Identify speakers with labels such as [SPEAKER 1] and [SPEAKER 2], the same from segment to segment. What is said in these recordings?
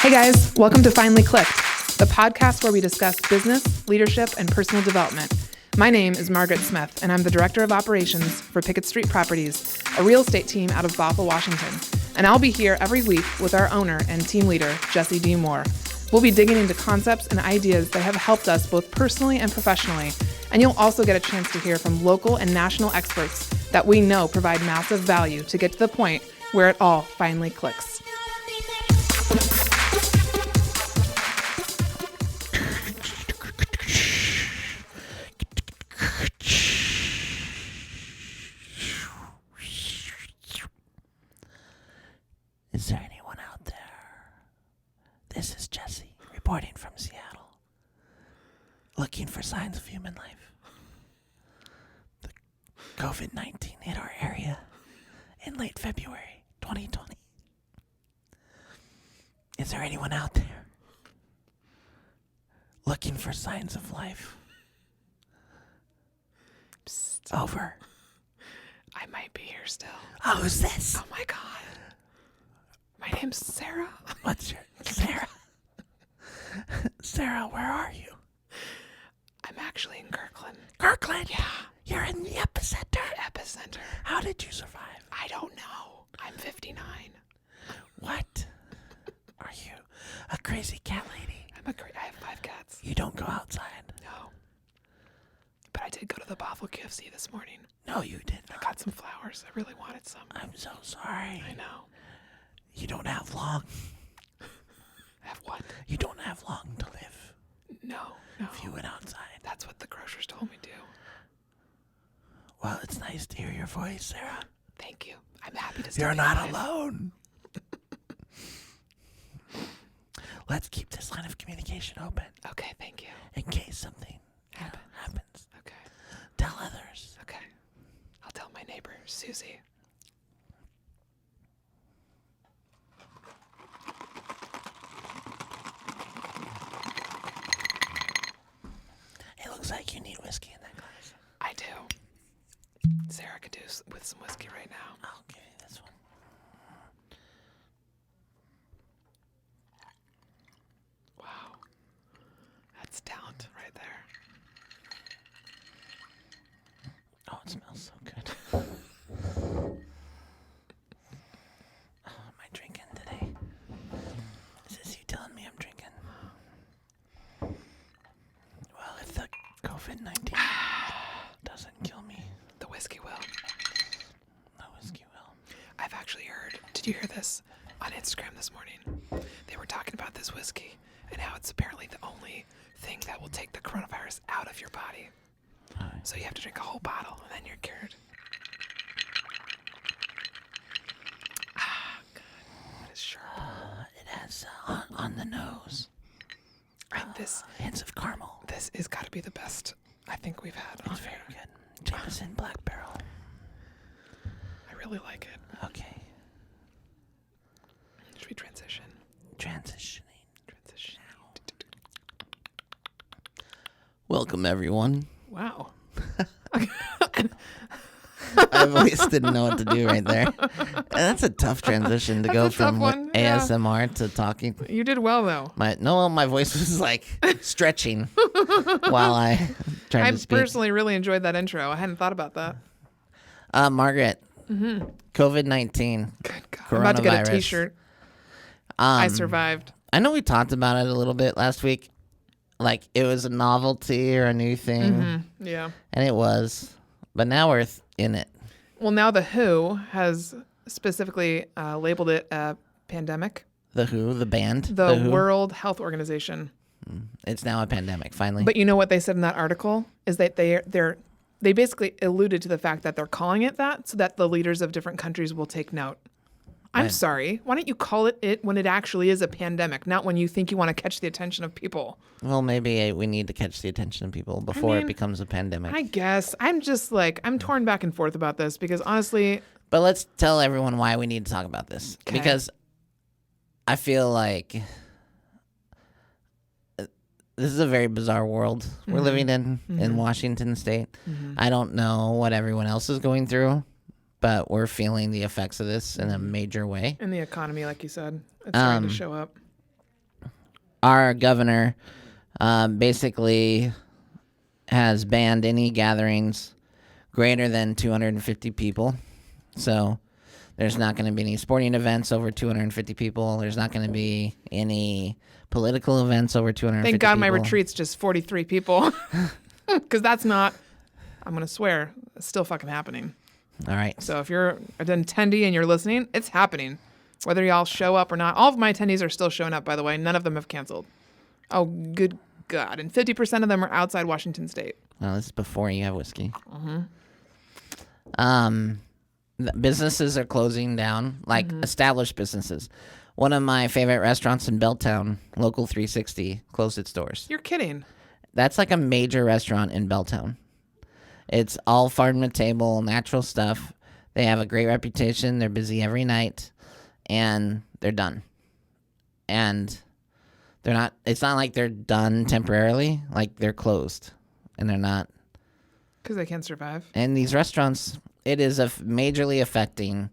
[SPEAKER 1] Hey guys, welcome to Finally Clicked, the podcast where we discuss business, leadership, and personal development. My name is Margaret Smith, and I'm the Director of Operations for Pickett Street Properties, a real estate team out of Bothell, Washington. And I'll be here every week with our owner and team leader, Jesse D. Moore. We'll be digging into concepts and ideas that have helped us both personally and professionally. And you'll also get a chance to hear from local and national experts that we know provide massive value to get to the point where it all finally clicks.
[SPEAKER 2] Is there anyone out there? This is Jesse, reporting from Seattle, looking for signs of human life. The COVID-19 hit our area in late February 2020. Is there anyone out there looking for signs of life?
[SPEAKER 1] Psst.
[SPEAKER 2] Over.
[SPEAKER 1] I might be here still.
[SPEAKER 2] Oh, who's this?
[SPEAKER 1] Oh my God. My name's Sarah.
[SPEAKER 2] What's your... Sarah? Sarah, where are you?
[SPEAKER 1] I'm actually in Kirkland.
[SPEAKER 2] Kirkland?
[SPEAKER 1] Yeah.
[SPEAKER 2] You're in the epicenter.
[SPEAKER 1] Epicenter.
[SPEAKER 2] How did you survive?
[SPEAKER 1] I don't know. I'm 59.
[SPEAKER 2] What? Are you a crazy cat lady?
[SPEAKER 1] I have 5 cats.
[SPEAKER 2] You don't go outside.
[SPEAKER 1] No. But I did go to the Bothell KFC this morning.
[SPEAKER 2] No, you did
[SPEAKER 1] I
[SPEAKER 2] not.
[SPEAKER 1] got some flowers. I really wanted some.
[SPEAKER 2] I'm so sorry.
[SPEAKER 1] I know.
[SPEAKER 2] You don't have long.
[SPEAKER 1] I have what?
[SPEAKER 2] You don't have long to live
[SPEAKER 1] No.
[SPEAKER 2] if you went outside.
[SPEAKER 1] That's what the grocers told me to.
[SPEAKER 2] Well, it's nice to hear your voice, Sarah.
[SPEAKER 1] Thank you. I'm happy to stay
[SPEAKER 2] You're not
[SPEAKER 1] alive.
[SPEAKER 2] alone. Let's keep this line of communication open
[SPEAKER 1] Okay, thank you.
[SPEAKER 2] in case something happens.
[SPEAKER 1] Okay.
[SPEAKER 2] Tell others.
[SPEAKER 1] Okay. I'll tell my neighbor, Susie.
[SPEAKER 2] It looks like you need whiskey in that glass.
[SPEAKER 1] I do. Sarah could do with some whiskey right now.
[SPEAKER 2] I'll give you this one.
[SPEAKER 1] Wow. That's talent right there.
[SPEAKER 2] Oh, it smells so good. Oh, am I drinking today? Is this you telling me I'm drinking? Well, if the COVID-19 doesn't kill me,
[SPEAKER 1] The whiskey will.
[SPEAKER 2] the whiskey will.
[SPEAKER 1] I've actually heard, did you hear this on Instagram this morning? They were talking about this whiskey and how it's apparently the only thing that will take the coronavirus out of your body. So you have to drink a whole bottle and then you're cured. Ah, God. That is sharp.
[SPEAKER 2] It has on the nose
[SPEAKER 1] This
[SPEAKER 2] hints of caramel.
[SPEAKER 1] is got to be the best I think we've had on
[SPEAKER 2] It's very
[SPEAKER 1] here.
[SPEAKER 2] good. Jameson Black Barrel.
[SPEAKER 1] I really like it.
[SPEAKER 2] Okay.
[SPEAKER 1] Should we transition?
[SPEAKER 2] Transitioning.
[SPEAKER 1] Transition.
[SPEAKER 2] Welcome, everyone.
[SPEAKER 1] Wow.
[SPEAKER 2] I always didn't know what to do right there. And that's a tough transition to go
[SPEAKER 1] a tough
[SPEAKER 2] from
[SPEAKER 1] one, yeah.
[SPEAKER 2] ASMR to talking.
[SPEAKER 1] You did well though.
[SPEAKER 2] My voice was like stretching while I tried
[SPEAKER 1] I
[SPEAKER 2] to speak.
[SPEAKER 1] personally really enjoyed that intro. I hadn't thought about that.
[SPEAKER 2] Margaret, COVID-19,
[SPEAKER 1] Good God. I'm about to get a
[SPEAKER 2] coronavirus.
[SPEAKER 1] t-shirt. I survived.
[SPEAKER 2] I know we talked about it a little bit last week. Like it was a novelty or a new thing,
[SPEAKER 1] Yeah.
[SPEAKER 2] and it was. But now we're in it.
[SPEAKER 1] Well, now the WHO has specifically labeled it a pandemic.
[SPEAKER 2] The WHO, the band,
[SPEAKER 1] The
[SPEAKER 2] WHO.
[SPEAKER 1] World Health Organization.
[SPEAKER 2] It's now a pandemic, finally.
[SPEAKER 1] But you know what they said in that article is that they basically alluded to the fact that they're calling it that so that the leaders of different countries will take note. I'm
[SPEAKER 2] Right.
[SPEAKER 1] sorry. Why don't you call it when it actually is a pandemic, not when you think you want to catch the attention of people?
[SPEAKER 2] Well, maybe we need to catch the attention of people before it becomes a pandemic.
[SPEAKER 1] I guess. I'm just like, I'm torn back and forth about this because honestly,
[SPEAKER 2] But let's tell everyone why we need to talk about this.
[SPEAKER 1] Okay.
[SPEAKER 2] Because I feel like this is a very bizarre world we're living in Washington State. I don't know what everyone else is going through, but we're feeling the effects of this in a major way.
[SPEAKER 1] in the economy, like you said, it's starting to show up.
[SPEAKER 2] our governor basically has banned any gatherings greater than 250 people. So there's not going to be any sporting events over 250 people. There's not going to be any political events over 250
[SPEAKER 1] Thank God
[SPEAKER 2] people.
[SPEAKER 1] my retreat's just 43 people. Because that's not, I'm going to swear, it's still fucking happening.
[SPEAKER 2] All right.
[SPEAKER 1] So if you're an attendee and you're listening, it's happening. Whether y'all show up or not. All of my attendees are still showing up, by the way. None of them have canceled. Oh, good God. And 50% of them are outside Washington State.
[SPEAKER 2] Well, this is before you have whiskey.
[SPEAKER 1] Mm-hmm.
[SPEAKER 2] Businesses are closing down, like established businesses. One of my favorite restaurants in Belltown, Local 360, closed its doors.
[SPEAKER 1] You're kidding.
[SPEAKER 2] That's like a major restaurant in Belltown. It's all farm to table, natural stuff. They have a great reputation. They're busy every night, and they're done. And they're not. It's not like they're done temporarily. Like they're closed, and they're not.
[SPEAKER 1] Because they can't survive.
[SPEAKER 2] And these restaurants, it is majorly affecting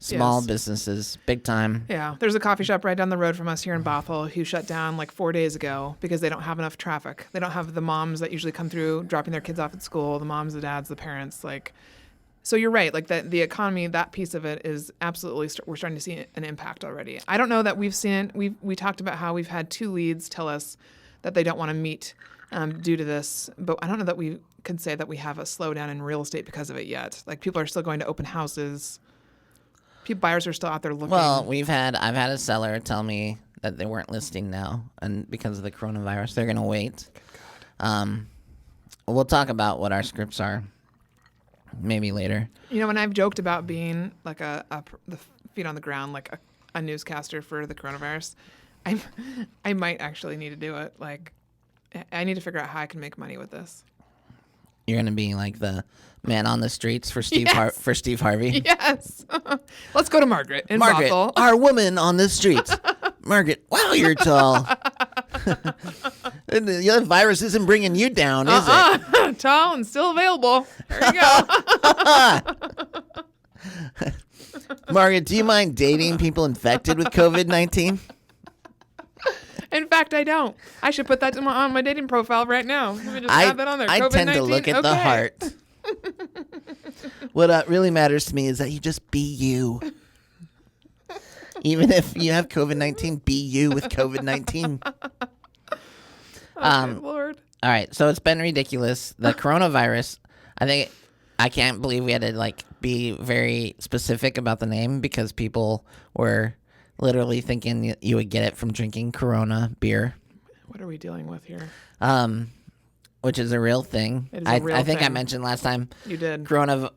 [SPEAKER 2] small businesses, big time.
[SPEAKER 1] Yeah. There's a coffee shop right down the road from us here in Bothell who shut down like 4 days ago because they don't have enough traffic. They don't have the moms that usually come through dropping their kids off at school, the moms, the dads, the parents. Like, so you're right. Like the economy, that piece of it is absolutely, we're starting to see an impact already. I don't know that we've seen, we talked about how we've had 2 leads tell us that they don't want to meet due to this, but I don't know that we could say that we have a slowdown in real estate because of it yet. Like people are still going to open houses. Buyers are still out there looking.
[SPEAKER 2] Well, I've had a seller tell me that they weren't listing now, and because of the coronavirus, they're going to wait. We'll talk about what our scripts are maybe later.
[SPEAKER 1] You know, when I've joked about being like the feet on the ground, like a newscaster for the coronavirus, I might actually need to do it. Like, I need to figure out how I can make money with this.
[SPEAKER 2] You're going to be like the man on the streets for Steve Harvey.
[SPEAKER 1] Yes. Let's go to Margaret in
[SPEAKER 2] Margaret,
[SPEAKER 1] Bothell.
[SPEAKER 2] our woman on the streets. Margaret, wow, you're tall. The other virus isn't bringing you down, is it?
[SPEAKER 1] Tall and still available. There you go.
[SPEAKER 2] Margaret, do you mind dating people infected with COVID-19?
[SPEAKER 1] In fact, I don't. I should put that on my dating profile right now. Let me just add that on there.
[SPEAKER 2] I
[SPEAKER 1] COVID-19.
[SPEAKER 2] tend to look at the heart. What really matters to me is that you just be you. Even if you have COVID-19, be you with COVID-19.
[SPEAKER 1] Lord.
[SPEAKER 2] All right, so it's been ridiculous. The coronavirus, I can't believe we had to be very specific about the name because people were literally thinking you would get it from drinking Corona beer.
[SPEAKER 1] What are we dealing with here?
[SPEAKER 2] Which is a real thing.
[SPEAKER 1] It is a real
[SPEAKER 2] I think
[SPEAKER 1] thing.
[SPEAKER 2] I mentioned last time.
[SPEAKER 1] You did.
[SPEAKER 2] Corona,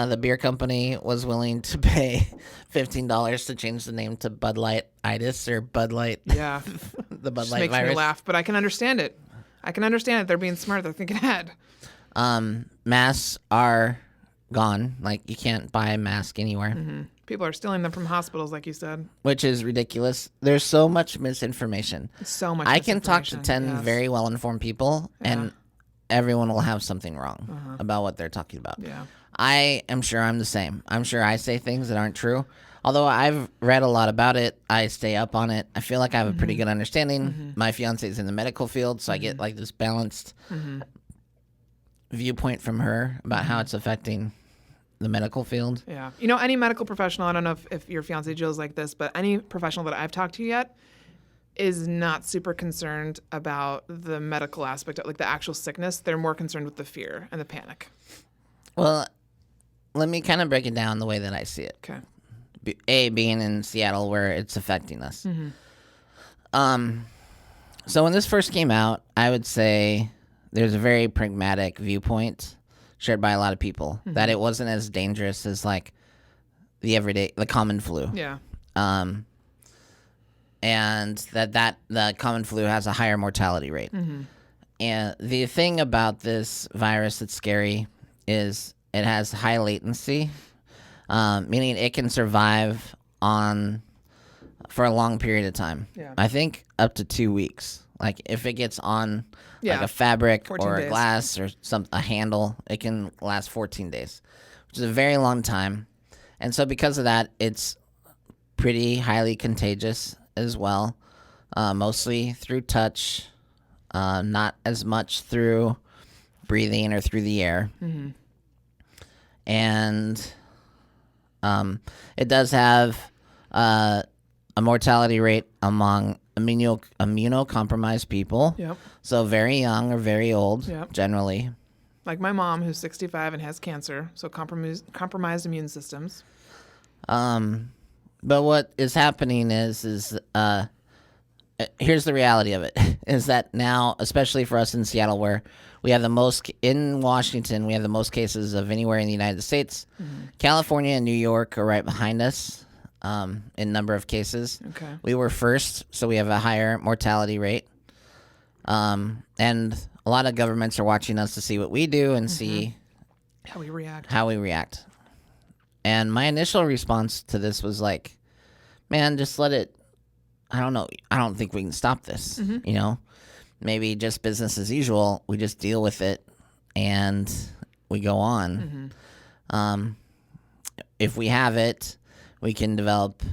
[SPEAKER 2] the beer company, was willing to pay $15 to change the name to Bud Light-itis or Bud Light.
[SPEAKER 1] Yeah.
[SPEAKER 2] The Bud
[SPEAKER 1] Just
[SPEAKER 2] Light
[SPEAKER 1] makes
[SPEAKER 2] virus.
[SPEAKER 1] me laugh, but I can understand it. They're being smart. They're thinking ahead.
[SPEAKER 2] Masks are gone. Like, you can't buy a mask anywhere.
[SPEAKER 1] Mm-hmm. People are stealing them from hospitals, like you said.
[SPEAKER 2] Which is ridiculous. There's so much misinformation.
[SPEAKER 1] So much
[SPEAKER 2] I can talk to 10
[SPEAKER 1] yes.
[SPEAKER 2] very well-informed people, and everyone will have something wrong about what they're talking about.
[SPEAKER 1] Yeah.
[SPEAKER 2] I am sure I'm the same. I'm sure I say things that aren't true. Although I've read a lot about it, I stay up on it. I feel like I have a pretty good understanding. My fiance is in the medical field, so I get this balanced viewpoint from her about how it's affecting the medical field.
[SPEAKER 1] Yeah. You know, any medical professional, I don't know if your fiance Jill's like this, but any professional that I've talked to yet is not super concerned about the medical aspect of the actual sickness. They're more concerned with the fear and the panic.
[SPEAKER 2] Well, let me kind of break it down the way that I see it.
[SPEAKER 1] Okay.
[SPEAKER 2] Being in Seattle where it's affecting us. So when this first came out, I would say there's a very pragmatic viewpoint shared by a lot of people that it wasn't as dangerous as the common flu.
[SPEAKER 1] Yeah.
[SPEAKER 2] And that the common flu has a higher mortality rate. And the thing about this virus that's scary is it has high latency, meaning it can survive for a long period of time.
[SPEAKER 1] Yeah.
[SPEAKER 2] I think up to 2 weeks. Like if it gets on a fabric or
[SPEAKER 1] days.
[SPEAKER 2] a glass or a handle, it can last 14 days, which is a very long time. And so because of that, it's pretty highly contagious. as well, mostly through touch, not as much through breathing or through the air.
[SPEAKER 1] Mm-hmm.
[SPEAKER 2] And it does have a mortality rate among immunocompromised people.
[SPEAKER 1] Yep.
[SPEAKER 2] So very young or very old,
[SPEAKER 1] Yep.
[SPEAKER 2] generally.
[SPEAKER 1] Like my mom, who's 65 and has cancer, so compromised immune systems.
[SPEAKER 2] But what is happening is here's the reality of it, is that now, especially for us in Seattle, where we have the most, in Washington, we have the most cases of anywhere in the United States. Mm-hmm. California and New York are right behind us in number of cases.
[SPEAKER 1] Okay.
[SPEAKER 2] We were first, so we have a higher mortality rate. And a lot of governments are watching us to see what we do and see
[SPEAKER 1] how we react. And
[SPEAKER 2] my initial response to this was like, man, just let it. I don't know. I don't think we can stop this. Mm-hmm. Maybe just business as usual. We just deal with it and we go on. Mm-hmm. If we have it, we can develop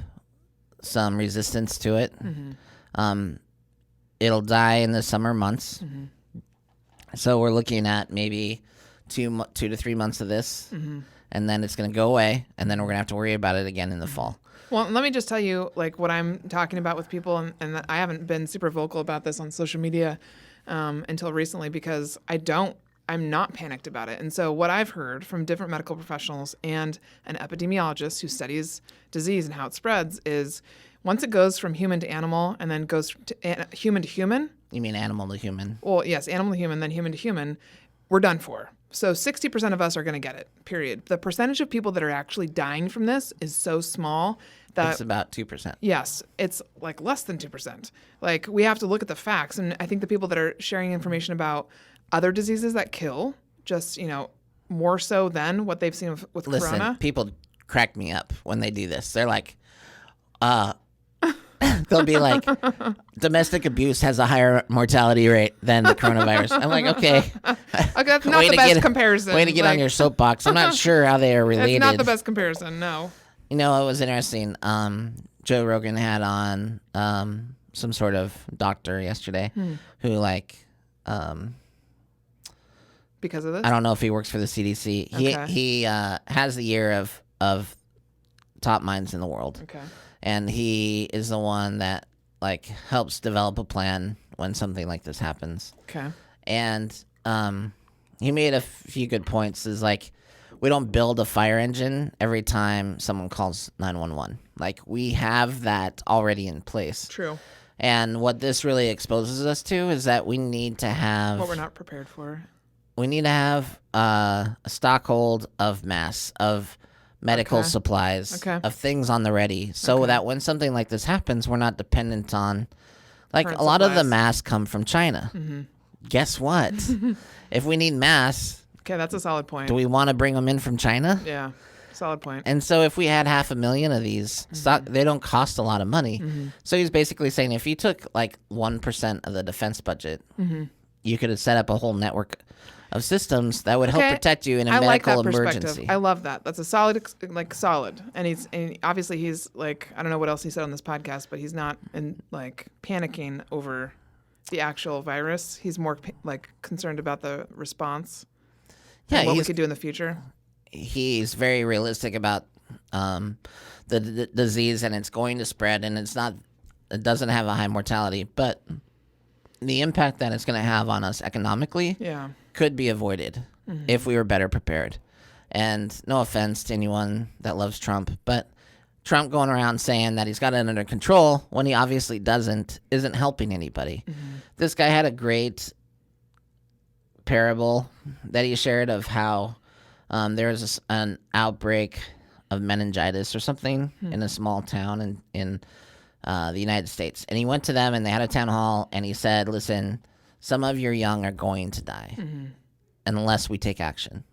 [SPEAKER 2] some resistance to it. Mm-hmm. It'll die in the summer months. Mm-hmm. So we're looking at maybe 2 to 3 months of this, mm-hmm. and then it's going to go away, and then we're going to have to worry about it again in the fall.
[SPEAKER 1] Well, let me just tell you, like, what I'm talking about with people, and I haven't been super vocal about this on social media until recently because I'm not panicked about it. And so what I've heard from different medical professionals and an epidemiologist who studies disease and how it spreads is once it goes from human to animal and then goes to human to human.
[SPEAKER 2] You mean animal to human?
[SPEAKER 1] Well, yes, animal to human, then human to human. We're done for. So 60% of us are going to get it, period. The percentage of people that are actually dying from this is so small that...
[SPEAKER 2] It's about 2%.
[SPEAKER 1] Yes, it's like less than 2%. Like, we have to look at the facts. And I think the people that are sharing information about other diseases that kill, just, more so than what they've seen with
[SPEAKER 2] Listen,
[SPEAKER 1] corona.
[SPEAKER 2] People crack me up when they do this. They're like, they'll be like, domestic abuse has a higher mortality rate than the coronavirus. I'm like, okay.
[SPEAKER 1] That's not the best comparison.
[SPEAKER 2] Way to get on your soapbox. I'm not sure how they are related.
[SPEAKER 1] That's not the best comparison, no.
[SPEAKER 2] It was interesting. Joe Rogan had on some sort of doctor yesterday who
[SPEAKER 1] because of this?
[SPEAKER 2] I don't know if he works for the CDC.
[SPEAKER 1] Okay.
[SPEAKER 2] He has the ear of top minds in the world.
[SPEAKER 1] Okay.
[SPEAKER 2] And he is the one that helps develop a plan when something like this happens.
[SPEAKER 1] Okay.
[SPEAKER 2] And he made a few good points. Is we don't build a fire engine every time someone calls 911. We have that already in place.
[SPEAKER 1] True.
[SPEAKER 2] And what this really exposes us to is that we need to have
[SPEAKER 1] what we're not prepared for.
[SPEAKER 2] We need to have a stockhold of of medical supplies, of things on the ready, so that when something like this happens, we're not dependent on,
[SPEAKER 1] current
[SPEAKER 2] a lot
[SPEAKER 1] supplies.
[SPEAKER 2] of the masks come from China. Mm-hmm. Guess what? If we need masks,
[SPEAKER 1] that's a solid point.
[SPEAKER 2] do we want to bring them in from China?
[SPEAKER 1] Yeah, solid point.
[SPEAKER 2] And so if we had 500,000 of these, they don't cost a lot of money. Mm-hmm. So he's basically saying if you took 1% of the defense budget, you could have set up a whole network of systems that would help protect you in a medical emergency.
[SPEAKER 1] I love that. That's a solid, solid. And obviously he's I don't know what else he said on this podcast, but he's not panicking over the actual virus. He's more concerned about the response. And what we could do in the future.
[SPEAKER 2] He's very realistic about the disease, and it's going to spread, and it doesn't have a high mortality, but the impact that it's going to have on us economically could be avoided if we were better prepared. And no offense to anyone that loves Trump, but Trump going around saying that he's got it under control when he obviously isn't helping anybody. Mm-hmm. This guy had a great parable that he shared of how there was an outbreak of meningitis or something in a small town in the United States. And he went to them and they had a town hall and he said, listen, some of your young are going to die unless we take action.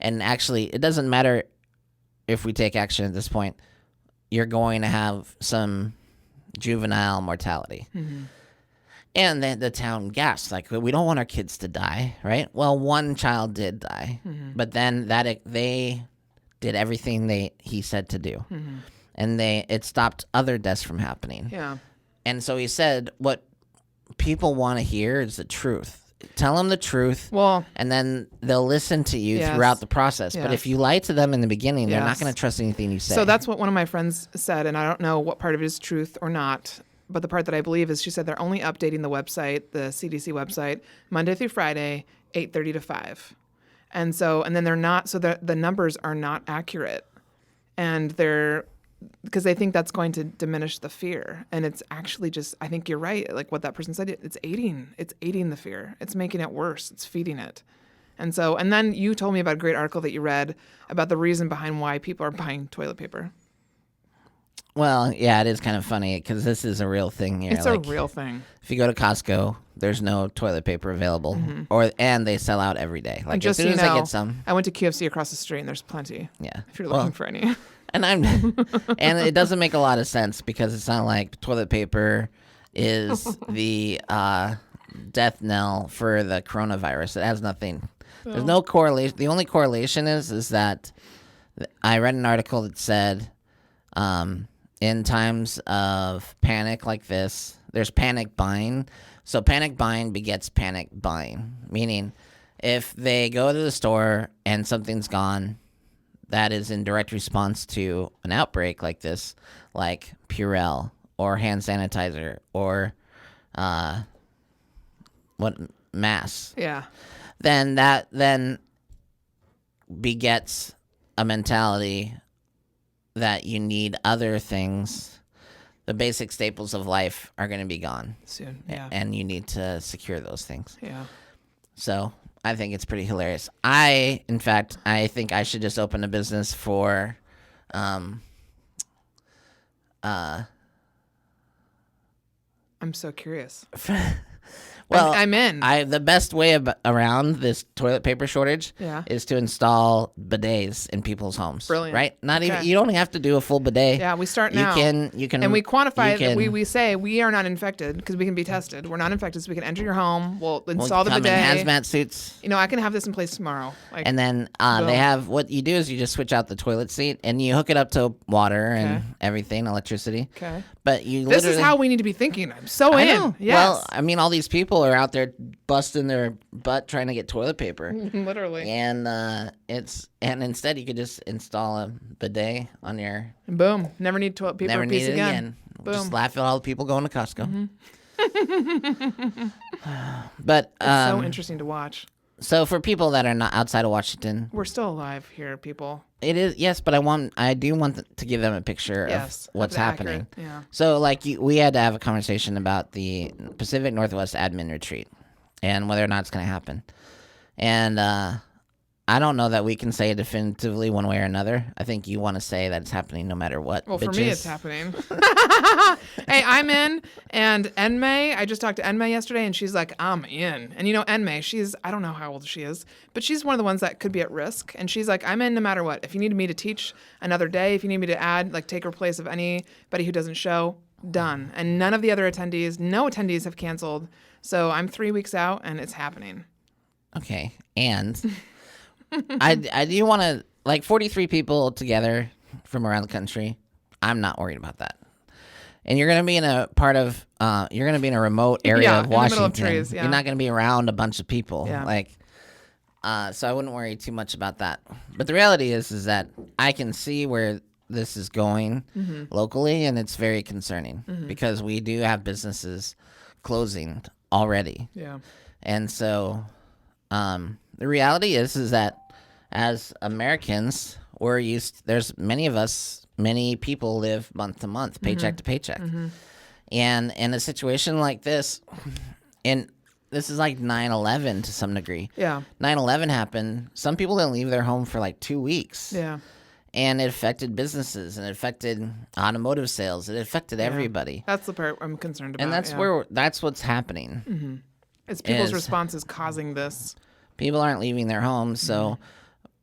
[SPEAKER 2] And actually, it doesn't matter if we take action at this point. You're going to have some juvenile mortality. Mm-hmm. And then the town gasped, we don't want our kids to die, right? Well, one child did die, but then they did everything he said to do. Mm-hmm. and it stopped other deaths from happening.
[SPEAKER 1] Yeah.
[SPEAKER 2] And so he said, what people want to hear is the truth. Tell them the truth, and then they'll listen to you throughout the process. But if you lie to them in the beginning, they're not going to trust anything you say.
[SPEAKER 1] So that's what one of my friends said, and I don't know what part of it is truth or not, but the part that I believe is she said they're only updating the website, the CDC website, Monday through Friday, 8:30 to 5. And then they're not, so the numbers are not accurate. And because they think that's going to diminish the fear. And it's actually just, I think you're right. Like what that person said, it's aiding the fear. It's making it worse. It's feeding it. And then you told me about a great article that you read about the reason behind why people are buying toilet paper.
[SPEAKER 2] Well, yeah, it is kind of funny because this is a real thing here.
[SPEAKER 1] It's a real thing.
[SPEAKER 2] If you go to Costco, there's no toilet paper available, and they sell out every day. Like
[SPEAKER 1] just
[SPEAKER 2] as soon as I get some.
[SPEAKER 1] I went to QFC across the street, and there's plenty.
[SPEAKER 2] Yeah,
[SPEAKER 1] if you're looking for any.
[SPEAKER 2] And and it doesn't make a lot of sense because it's not like toilet paper is the death knell for the coronavirus. It has nothing. There's no correlation. The only correlation is that I read an article that said, in times of panic like this, there's panic buying. So panic buying begets panic buying, meaning if they go to the store and something's gone, that is in direct response to an outbreak like this, like Purell or hand sanitizer or masks.
[SPEAKER 1] Yeah.
[SPEAKER 2] Then that begets a mentality that you need other things. The basic staples of life are going to be gone
[SPEAKER 1] soon. Yeah.
[SPEAKER 2] And you need to secure those things.
[SPEAKER 1] Yeah.
[SPEAKER 2] So I think it's pretty hilarious. In fact, I think I should just open a business for,
[SPEAKER 1] I'm so curious.
[SPEAKER 2] Well,
[SPEAKER 1] I'm in.
[SPEAKER 2] The best way around this toilet paper shortage is to install bidets in people's homes.
[SPEAKER 1] Brilliant.
[SPEAKER 2] Right? You don't have to do a full bidet.
[SPEAKER 1] Yeah, we start now.
[SPEAKER 2] You can,
[SPEAKER 1] and we quantify it. We say we are not infected because we can be tested. We're not infected, so we can enter your home. We'll install the bidet.
[SPEAKER 2] In hazmat suits.
[SPEAKER 1] I can have this in place tomorrow.
[SPEAKER 2] And then they have, what you do is you just switch out the toilet seat and you hook it up to water and everything, electricity.
[SPEAKER 1] Okay.
[SPEAKER 2] But this
[SPEAKER 1] is how we need to be thinking. I'm so in.
[SPEAKER 2] Know.
[SPEAKER 1] Yes.
[SPEAKER 2] Well, I mean, all these people are out there busting their butt trying to get toilet paper.
[SPEAKER 1] Literally.
[SPEAKER 2] And instead you could just install a bidet on your.
[SPEAKER 1] And boom. Never need toilet paper.
[SPEAKER 2] Never need it
[SPEAKER 1] again.
[SPEAKER 2] Boom. Just laugh at all the people going to Costco. But
[SPEAKER 1] it's so interesting to watch.
[SPEAKER 2] So for people that are not outside of Washington,
[SPEAKER 1] we're still alive here, people.
[SPEAKER 2] It is, yes, but I do want to give them a picture of what's happening.
[SPEAKER 1] Yeah.
[SPEAKER 2] So we had to have a conversation about the Pacific Northwest admin retreat and whether or not it's going to happen. And I don't know that we can say definitively one way or another. I think you want to say that it's happening no matter what.
[SPEAKER 1] Well, for me, it's happening. Hey, I'm in. And Enmei, I just talked to Enmei yesterday, and she's like, I'm in. And Enmei, I don't know how old she is, but she's one of the ones that could be at risk. And she's like, I'm in no matter what. If you need me to teach another day, if you need me to add, take her place of anybody who doesn't show, done. And none of the other attendees, no attendees have canceled. So I'm 3 weeks out, and it's happening.
[SPEAKER 2] Okay. And I do want to, 43 people together from around the country. I'm not worried about that. And you're going to be in a you're going to be in a remote area of Washington. In the middle of trees, You're not going to be around a bunch of people.
[SPEAKER 1] Yeah.
[SPEAKER 2] So I wouldn't worry too much about that. But the reality is that I can see where this is going locally, and it's very concerning because we do have businesses closing already.
[SPEAKER 1] Yeah.
[SPEAKER 2] And so the reality is that as Americans, there's many people live month to month, paycheck to paycheck. And in a situation like this, and this is like 9/11 to some degree.
[SPEAKER 1] Yeah.
[SPEAKER 2] 9/11 happened. Some people didn't leave their home for 2 weeks.
[SPEAKER 1] Yeah.
[SPEAKER 2] And it affected businesses, and it affected automotive sales. It affected everybody.
[SPEAKER 1] That's the part I'm concerned about.
[SPEAKER 2] And that's what's happening.
[SPEAKER 1] It's people's responses causing this.
[SPEAKER 2] People aren't leaving their homes, so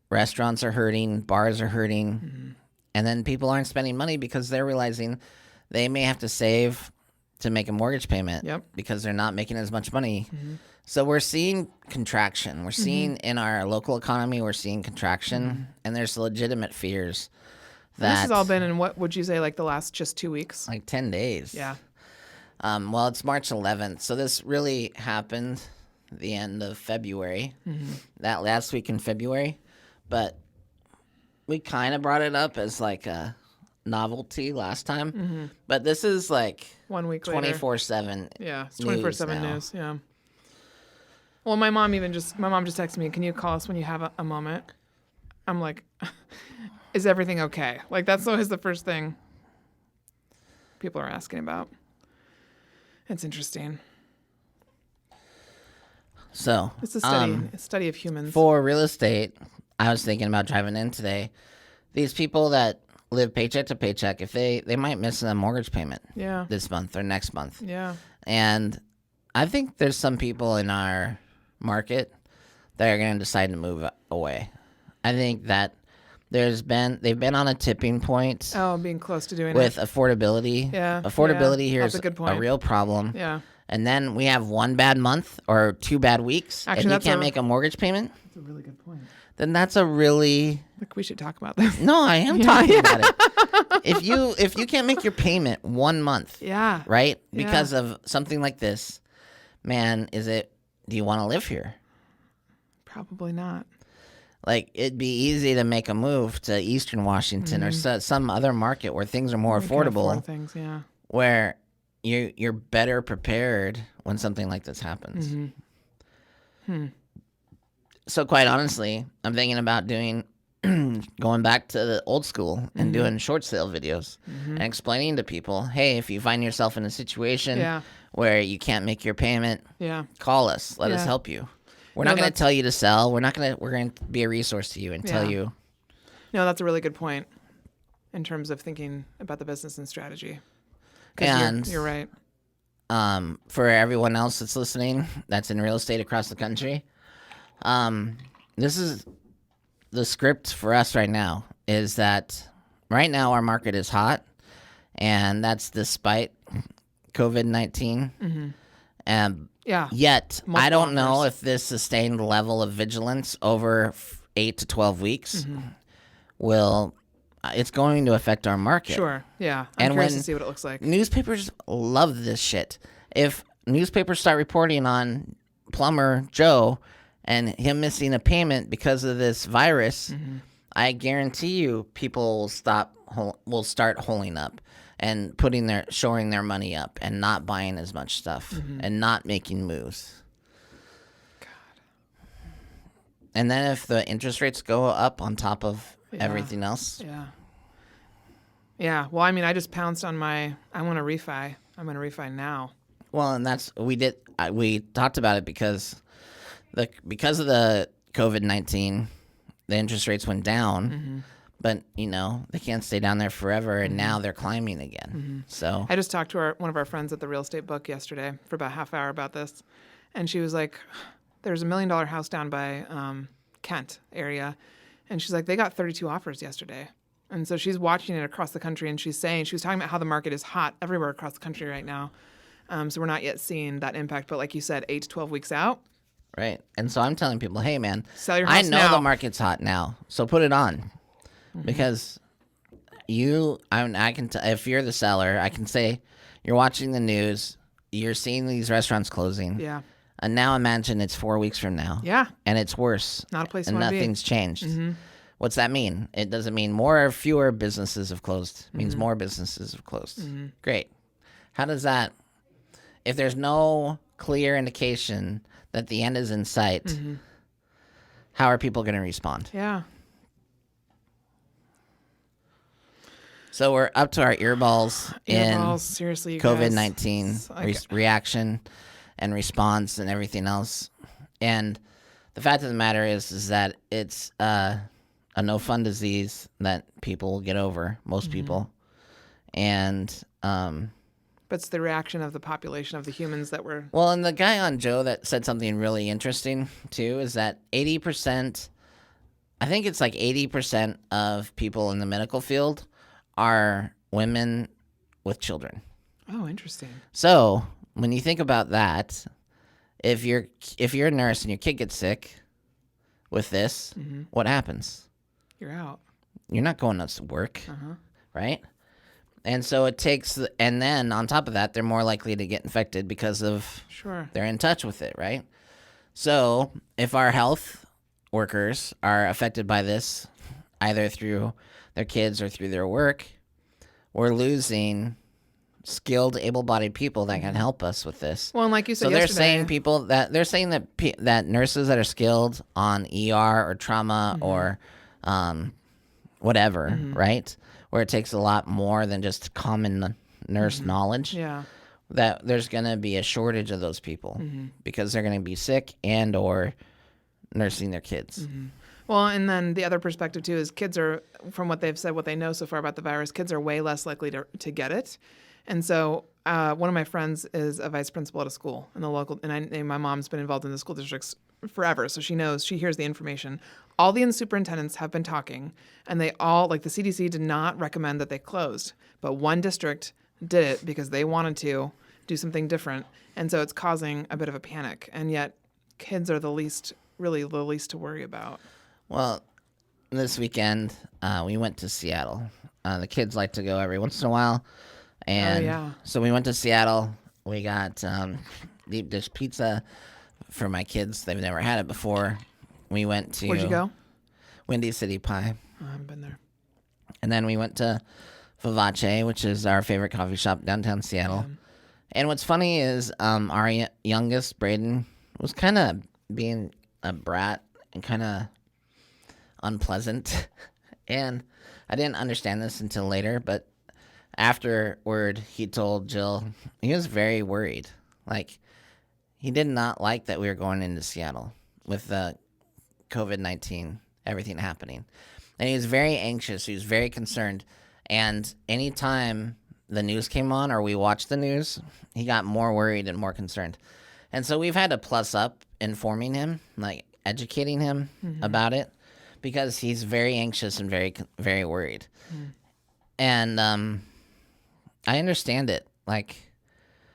[SPEAKER 2] restaurants are hurting, bars are hurting, and then people aren't spending money because they're realizing they may have to save to make a mortgage payment because they're not making as much money. So we're seeing contraction. We're seeing in our local economy, we're seeing contraction, and there's legitimate fears
[SPEAKER 1] This has all been in, what would you say, like the last just 2 weeks?
[SPEAKER 2] Like 10 days.
[SPEAKER 1] Yeah.
[SPEAKER 2] Well, it's March 11th, so this really happened the end of February, that last week in February, but we kind of brought it up as like a novelty last time, but this is like
[SPEAKER 1] 1 week
[SPEAKER 2] 24/7.
[SPEAKER 1] Yeah, it's 24/7 news. Yeah. Well, my mom just texted me, "Can you call us when you have a moment?" I'm like, "Is everything okay?" Like that's always the first thing people are asking about. It's interesting.
[SPEAKER 2] So
[SPEAKER 1] it's a study of humans.
[SPEAKER 2] For real estate, I was thinking about driving in today. These people that live paycheck to paycheck, if they might miss a mortgage payment this month or next month.
[SPEAKER 1] Yeah.
[SPEAKER 2] And I think there's some people in our market that are going to decide to move away. I think that they've been on a tipping point.
[SPEAKER 1] Oh, being close to doing
[SPEAKER 2] with
[SPEAKER 1] it.
[SPEAKER 2] affordability.
[SPEAKER 1] Yeah.
[SPEAKER 2] Affordability here
[SPEAKER 1] That's
[SPEAKER 2] is
[SPEAKER 1] a good point.
[SPEAKER 2] a real problem.
[SPEAKER 1] Yeah.
[SPEAKER 2] And then we have one bad month or 2 bad weeks,
[SPEAKER 1] Actually,
[SPEAKER 2] and you can't make a mortgage payment.
[SPEAKER 1] That's a really good point.
[SPEAKER 2] Then that's a really
[SPEAKER 1] Like we should talk about this.
[SPEAKER 2] No, I am talking about it. If you can't make your payment 1 month, right, because of something like this, man, do you want to live here?
[SPEAKER 1] Probably not.
[SPEAKER 2] Like it'd be easy to make a move to Eastern Washington or some other market where things are more affordable.
[SPEAKER 1] Things,
[SPEAKER 2] where you're better prepared when something like this happens. So quite honestly, I'm thinking about going back to the old school and doing short sale videos and explaining to people, hey, if you find yourself in a situation where you can't make your payment, call us. Let us help you. We're not going to tell you to sell. We're going to be a resource to you and tell you.
[SPEAKER 1] No, that's a really good point in terms of thinking about the business and strategy.
[SPEAKER 2] And
[SPEAKER 1] you're right.
[SPEAKER 2] For everyone else that's listening, that's in real estate across the country, this is the script for us right now. Is that right now our market is hot, and that's despite COVID-19. And yet I don't know if this sustained level of vigilance over 8 to 12 weeks it's going to affect our market.
[SPEAKER 1] Sure. Yeah. I'm curious to see what it looks like.
[SPEAKER 2] Newspapers love this shit. If newspapers start reporting on plumber Joe and him missing a payment because of this virus, I guarantee you people will start holing up and shoring their money up and not buying as much stuff and not making moves.
[SPEAKER 1] God.
[SPEAKER 2] And then if the interest rates go up on top of everything else.
[SPEAKER 1] Yeah. Well, I mean, I just pounced on I want to refi. I'm going to refi now.
[SPEAKER 2] Well, and we talked about it because of the COVID-19, the interest rates went down, but they can't stay down there forever, and now they're climbing again. So
[SPEAKER 1] I just talked to one of our friends at the real estate book yesterday for about half hour about this, and she was like, "There's $1 million house down by Kent area," and she's like, "They got 32 offers yesterday." And so she's watching it across the country, and she was talking about how the market is hot everywhere across the country right now. So we're not yet seeing that impact, but like you said, 8 to 12 weeks out.
[SPEAKER 2] Right. And so I'm telling people, hey, man,
[SPEAKER 1] sell your house
[SPEAKER 2] I know
[SPEAKER 1] now.
[SPEAKER 2] the market's hot now, so put it on. Because I can if you're the seller, I can say you're watching the news, you're seeing these restaurants closing.
[SPEAKER 1] Yeah.
[SPEAKER 2] And now imagine it's 4 weeks from now.
[SPEAKER 1] Yeah.
[SPEAKER 2] And it's worse.
[SPEAKER 1] Not a place
[SPEAKER 2] and
[SPEAKER 1] you want to be.
[SPEAKER 2] Nothing's changed. What's that mean? It doesn't mean more or fewer businesses have closed. It means more businesses have closed. Great. How does that, if there's no clear indication that the end is in sight, how are people going to respond?
[SPEAKER 1] Yeah.
[SPEAKER 2] So we're up to our earballs in
[SPEAKER 1] seriously,
[SPEAKER 2] COVID-19 reaction and response and everything else. And the fact of the matter is that it's a no-fun disease that people will get over, most people. And
[SPEAKER 1] but it's the reaction of the population of the humans that were...
[SPEAKER 2] Well, and the guy on Joe that said something really interesting, too, is that 80%, I think it's like 80% of people in the medical field are women with children.
[SPEAKER 1] Oh, interesting.
[SPEAKER 2] So when you think about that, if you're a nurse and your kid gets sick with this, what happens?
[SPEAKER 1] You're out.
[SPEAKER 2] you're not going to work, right? And so it takes, and then on top of that, they're more likely to get infected because of they're in touch with it, right? So if our health workers are affected by this, either through their kids or through their work, we're losing skilled, able-bodied people that can help us with this.
[SPEAKER 1] Well, and like you said,
[SPEAKER 2] so they're saying that nurses that are skilled on ER or trauma or whatever, right, where it takes a lot more than just common nurse knowledge.
[SPEAKER 1] Yeah.
[SPEAKER 2] That there's going to be a shortage of those people because they're going to be sick and or nursing their kids.
[SPEAKER 1] Well, and then the other perspective too is kids are, from what they've said, what they know so far about the virus, kids are way less likely to get it. And so one of my friends is a vice principal at a school in the local, and my mom's been involved in the school districts forever, so she hears the information. All the superintendents have been talking, and they all, like the CDC did not recommend that they closed, but one district did it because they wanted to do something different, and so it's causing a bit of a panic, and yet kids are the least to worry about.
[SPEAKER 2] Well, this weekend we went to Seattle. The kids like to go every once in a while. And so we went to Seattle. We got deep dish pizza for my kids. They've never had it before. We went to...
[SPEAKER 1] Where'd you go?
[SPEAKER 2] Windy City Pie.
[SPEAKER 1] Oh, I haven't been there.
[SPEAKER 2] And then we went to Vivace, which is our favorite coffee shop downtown Seattle. Yeah. And what's funny is our youngest, Braden, was kind of being a brat and kind of unpleasant. And I didn't understand this until later, but afterward, he told Jill he was very worried. Like, he did not like that we were going into Seattle with the COVID-19, everything happening. And he was very anxious. He was very concerned. And anytime the news came on or we watched the news, he got more worried and more concerned. And so we've had to plus up informing him, like educating him about it, because he's very anxious and very, very worried. And I understand it. Like,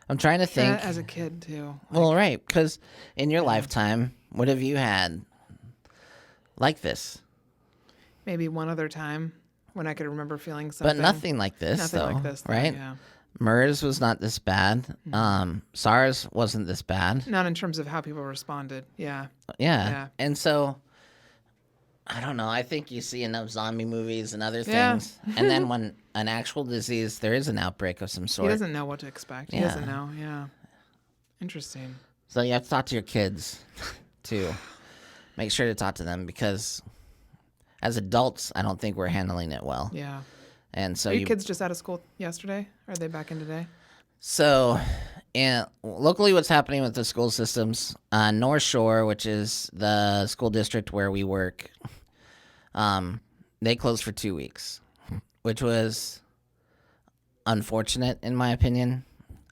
[SPEAKER 2] I'm trying to think.
[SPEAKER 1] As a kid, too.
[SPEAKER 2] Well, right, because in your lifetime, what have you had like this?
[SPEAKER 1] Maybe one other time when I could remember feeling something.
[SPEAKER 2] But nothing like this, right?
[SPEAKER 1] Yeah.
[SPEAKER 2] MERS was not this bad. SARS wasn't this bad.
[SPEAKER 1] Not in terms of how people responded. Yeah.
[SPEAKER 2] And so, I don't know. I think you see enough zombie movies and other things. And then when an actual disease, there is an outbreak of some sort.
[SPEAKER 1] He doesn't know what to expect. He doesn't know. Yeah. Interesting.
[SPEAKER 2] So you have to talk to your kids, too. Make sure to talk to them because as adults, I don't think we're handling it well.
[SPEAKER 1] Yeah.
[SPEAKER 2] And so
[SPEAKER 1] Are your kids just out of school yesterday? Are they back in today?
[SPEAKER 2] So, locally, what's happening with the school systems, North Shore, which is the school district where we work, they closed for 2 weeks, which was unfortunate in my opinion.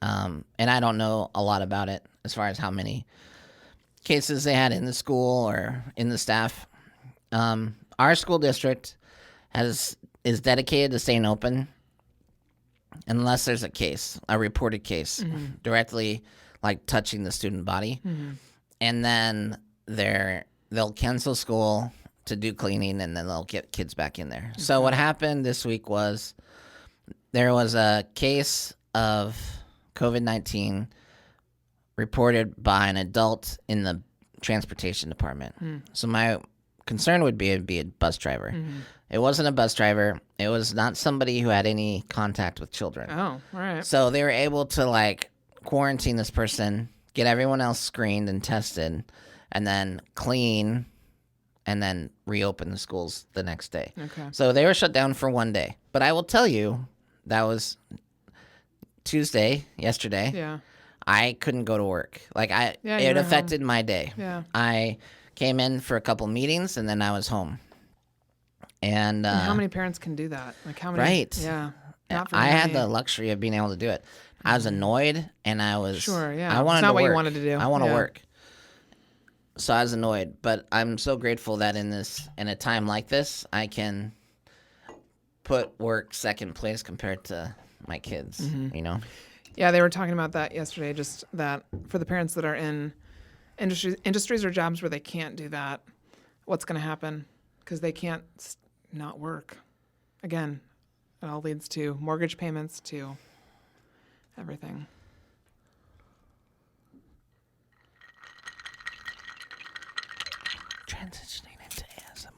[SPEAKER 2] And I don't know a lot about it as far as how many cases they had in the school or in the staff. Our school district is dedicated to staying open unless there's a reported case directly like touching the student body. And then they'll cancel school to do cleaning and then they'll get kids back in there. So what happened this week was there was a case of COVID-19 reported by an adult in the transportation department. So my concern would be it'd be a bus driver. It wasn't a bus driver. It was not somebody who had any contact with children.
[SPEAKER 1] Oh, all right.
[SPEAKER 2] So they were able to like quarantine this person, get everyone else screened and tested, and then clean, and then reopen the schools the next day.
[SPEAKER 1] Okay.
[SPEAKER 2] So they were shut down for 1 day. But I will tell you, that was Tuesday, yesterday.
[SPEAKER 1] Yeah.
[SPEAKER 2] I couldn't go to work. Like it affected my day.
[SPEAKER 1] Yeah.
[SPEAKER 2] I came in for a couple meetings and then I was home. And
[SPEAKER 1] how many parents can do that? Like how many?
[SPEAKER 2] Right.
[SPEAKER 1] Yeah.
[SPEAKER 2] I had the luxury of being able to do it. I was annoyed and I was
[SPEAKER 1] sure. Yeah.
[SPEAKER 2] I wanted
[SPEAKER 1] it's not
[SPEAKER 2] to
[SPEAKER 1] what
[SPEAKER 2] work.
[SPEAKER 1] You wanted to do.
[SPEAKER 2] I want to work. So I was annoyed, but I'm so grateful that in a time like this, I can put work second place compared to my kids. You know.
[SPEAKER 1] Yeah, they were talking about that yesterday. Just that for the parents that are in industries or jobs where they can't do that, what's going to happen? Because they can't not work. again, it all leads to mortgage payments, to everything.
[SPEAKER 2] Transitioning into ASMR.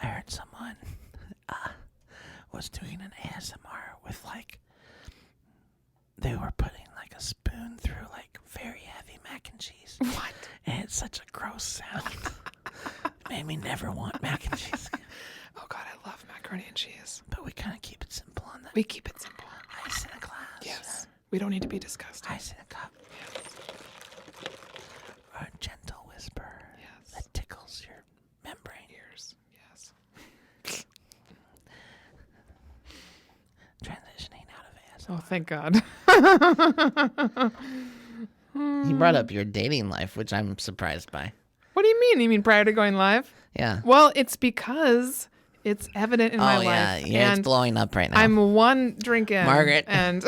[SPEAKER 2] I heard someone was doing an ASMR with they were putting a spoon through very heavy mac and cheese.
[SPEAKER 1] What?
[SPEAKER 2] And it's such a gross sound. It made me never want mac and cheese.
[SPEAKER 1] Oh God, I love macaroni and cheese.
[SPEAKER 2] But we kind of keep it simple on that.
[SPEAKER 1] We keep it simple.
[SPEAKER 2] Ice in a glass.
[SPEAKER 1] Yes. We don't need to be disgusting.
[SPEAKER 2] Ice in a cup.
[SPEAKER 1] Yes.
[SPEAKER 2] Or a gentle whisper.
[SPEAKER 1] Yes.
[SPEAKER 2] That tickles your membrane.
[SPEAKER 1] Ears. Yes.
[SPEAKER 2] Transitioning out of ASMR.
[SPEAKER 1] Oh, thank God.
[SPEAKER 2] You brought up your dating life, which I'm surprised by.
[SPEAKER 1] What do you mean? You mean prior to going live?
[SPEAKER 2] Yeah.
[SPEAKER 1] Well, it's because it's evident in my life.
[SPEAKER 2] Yeah, it's blowing up right now.
[SPEAKER 1] I'm one drink in.
[SPEAKER 2] Margaret.
[SPEAKER 1] And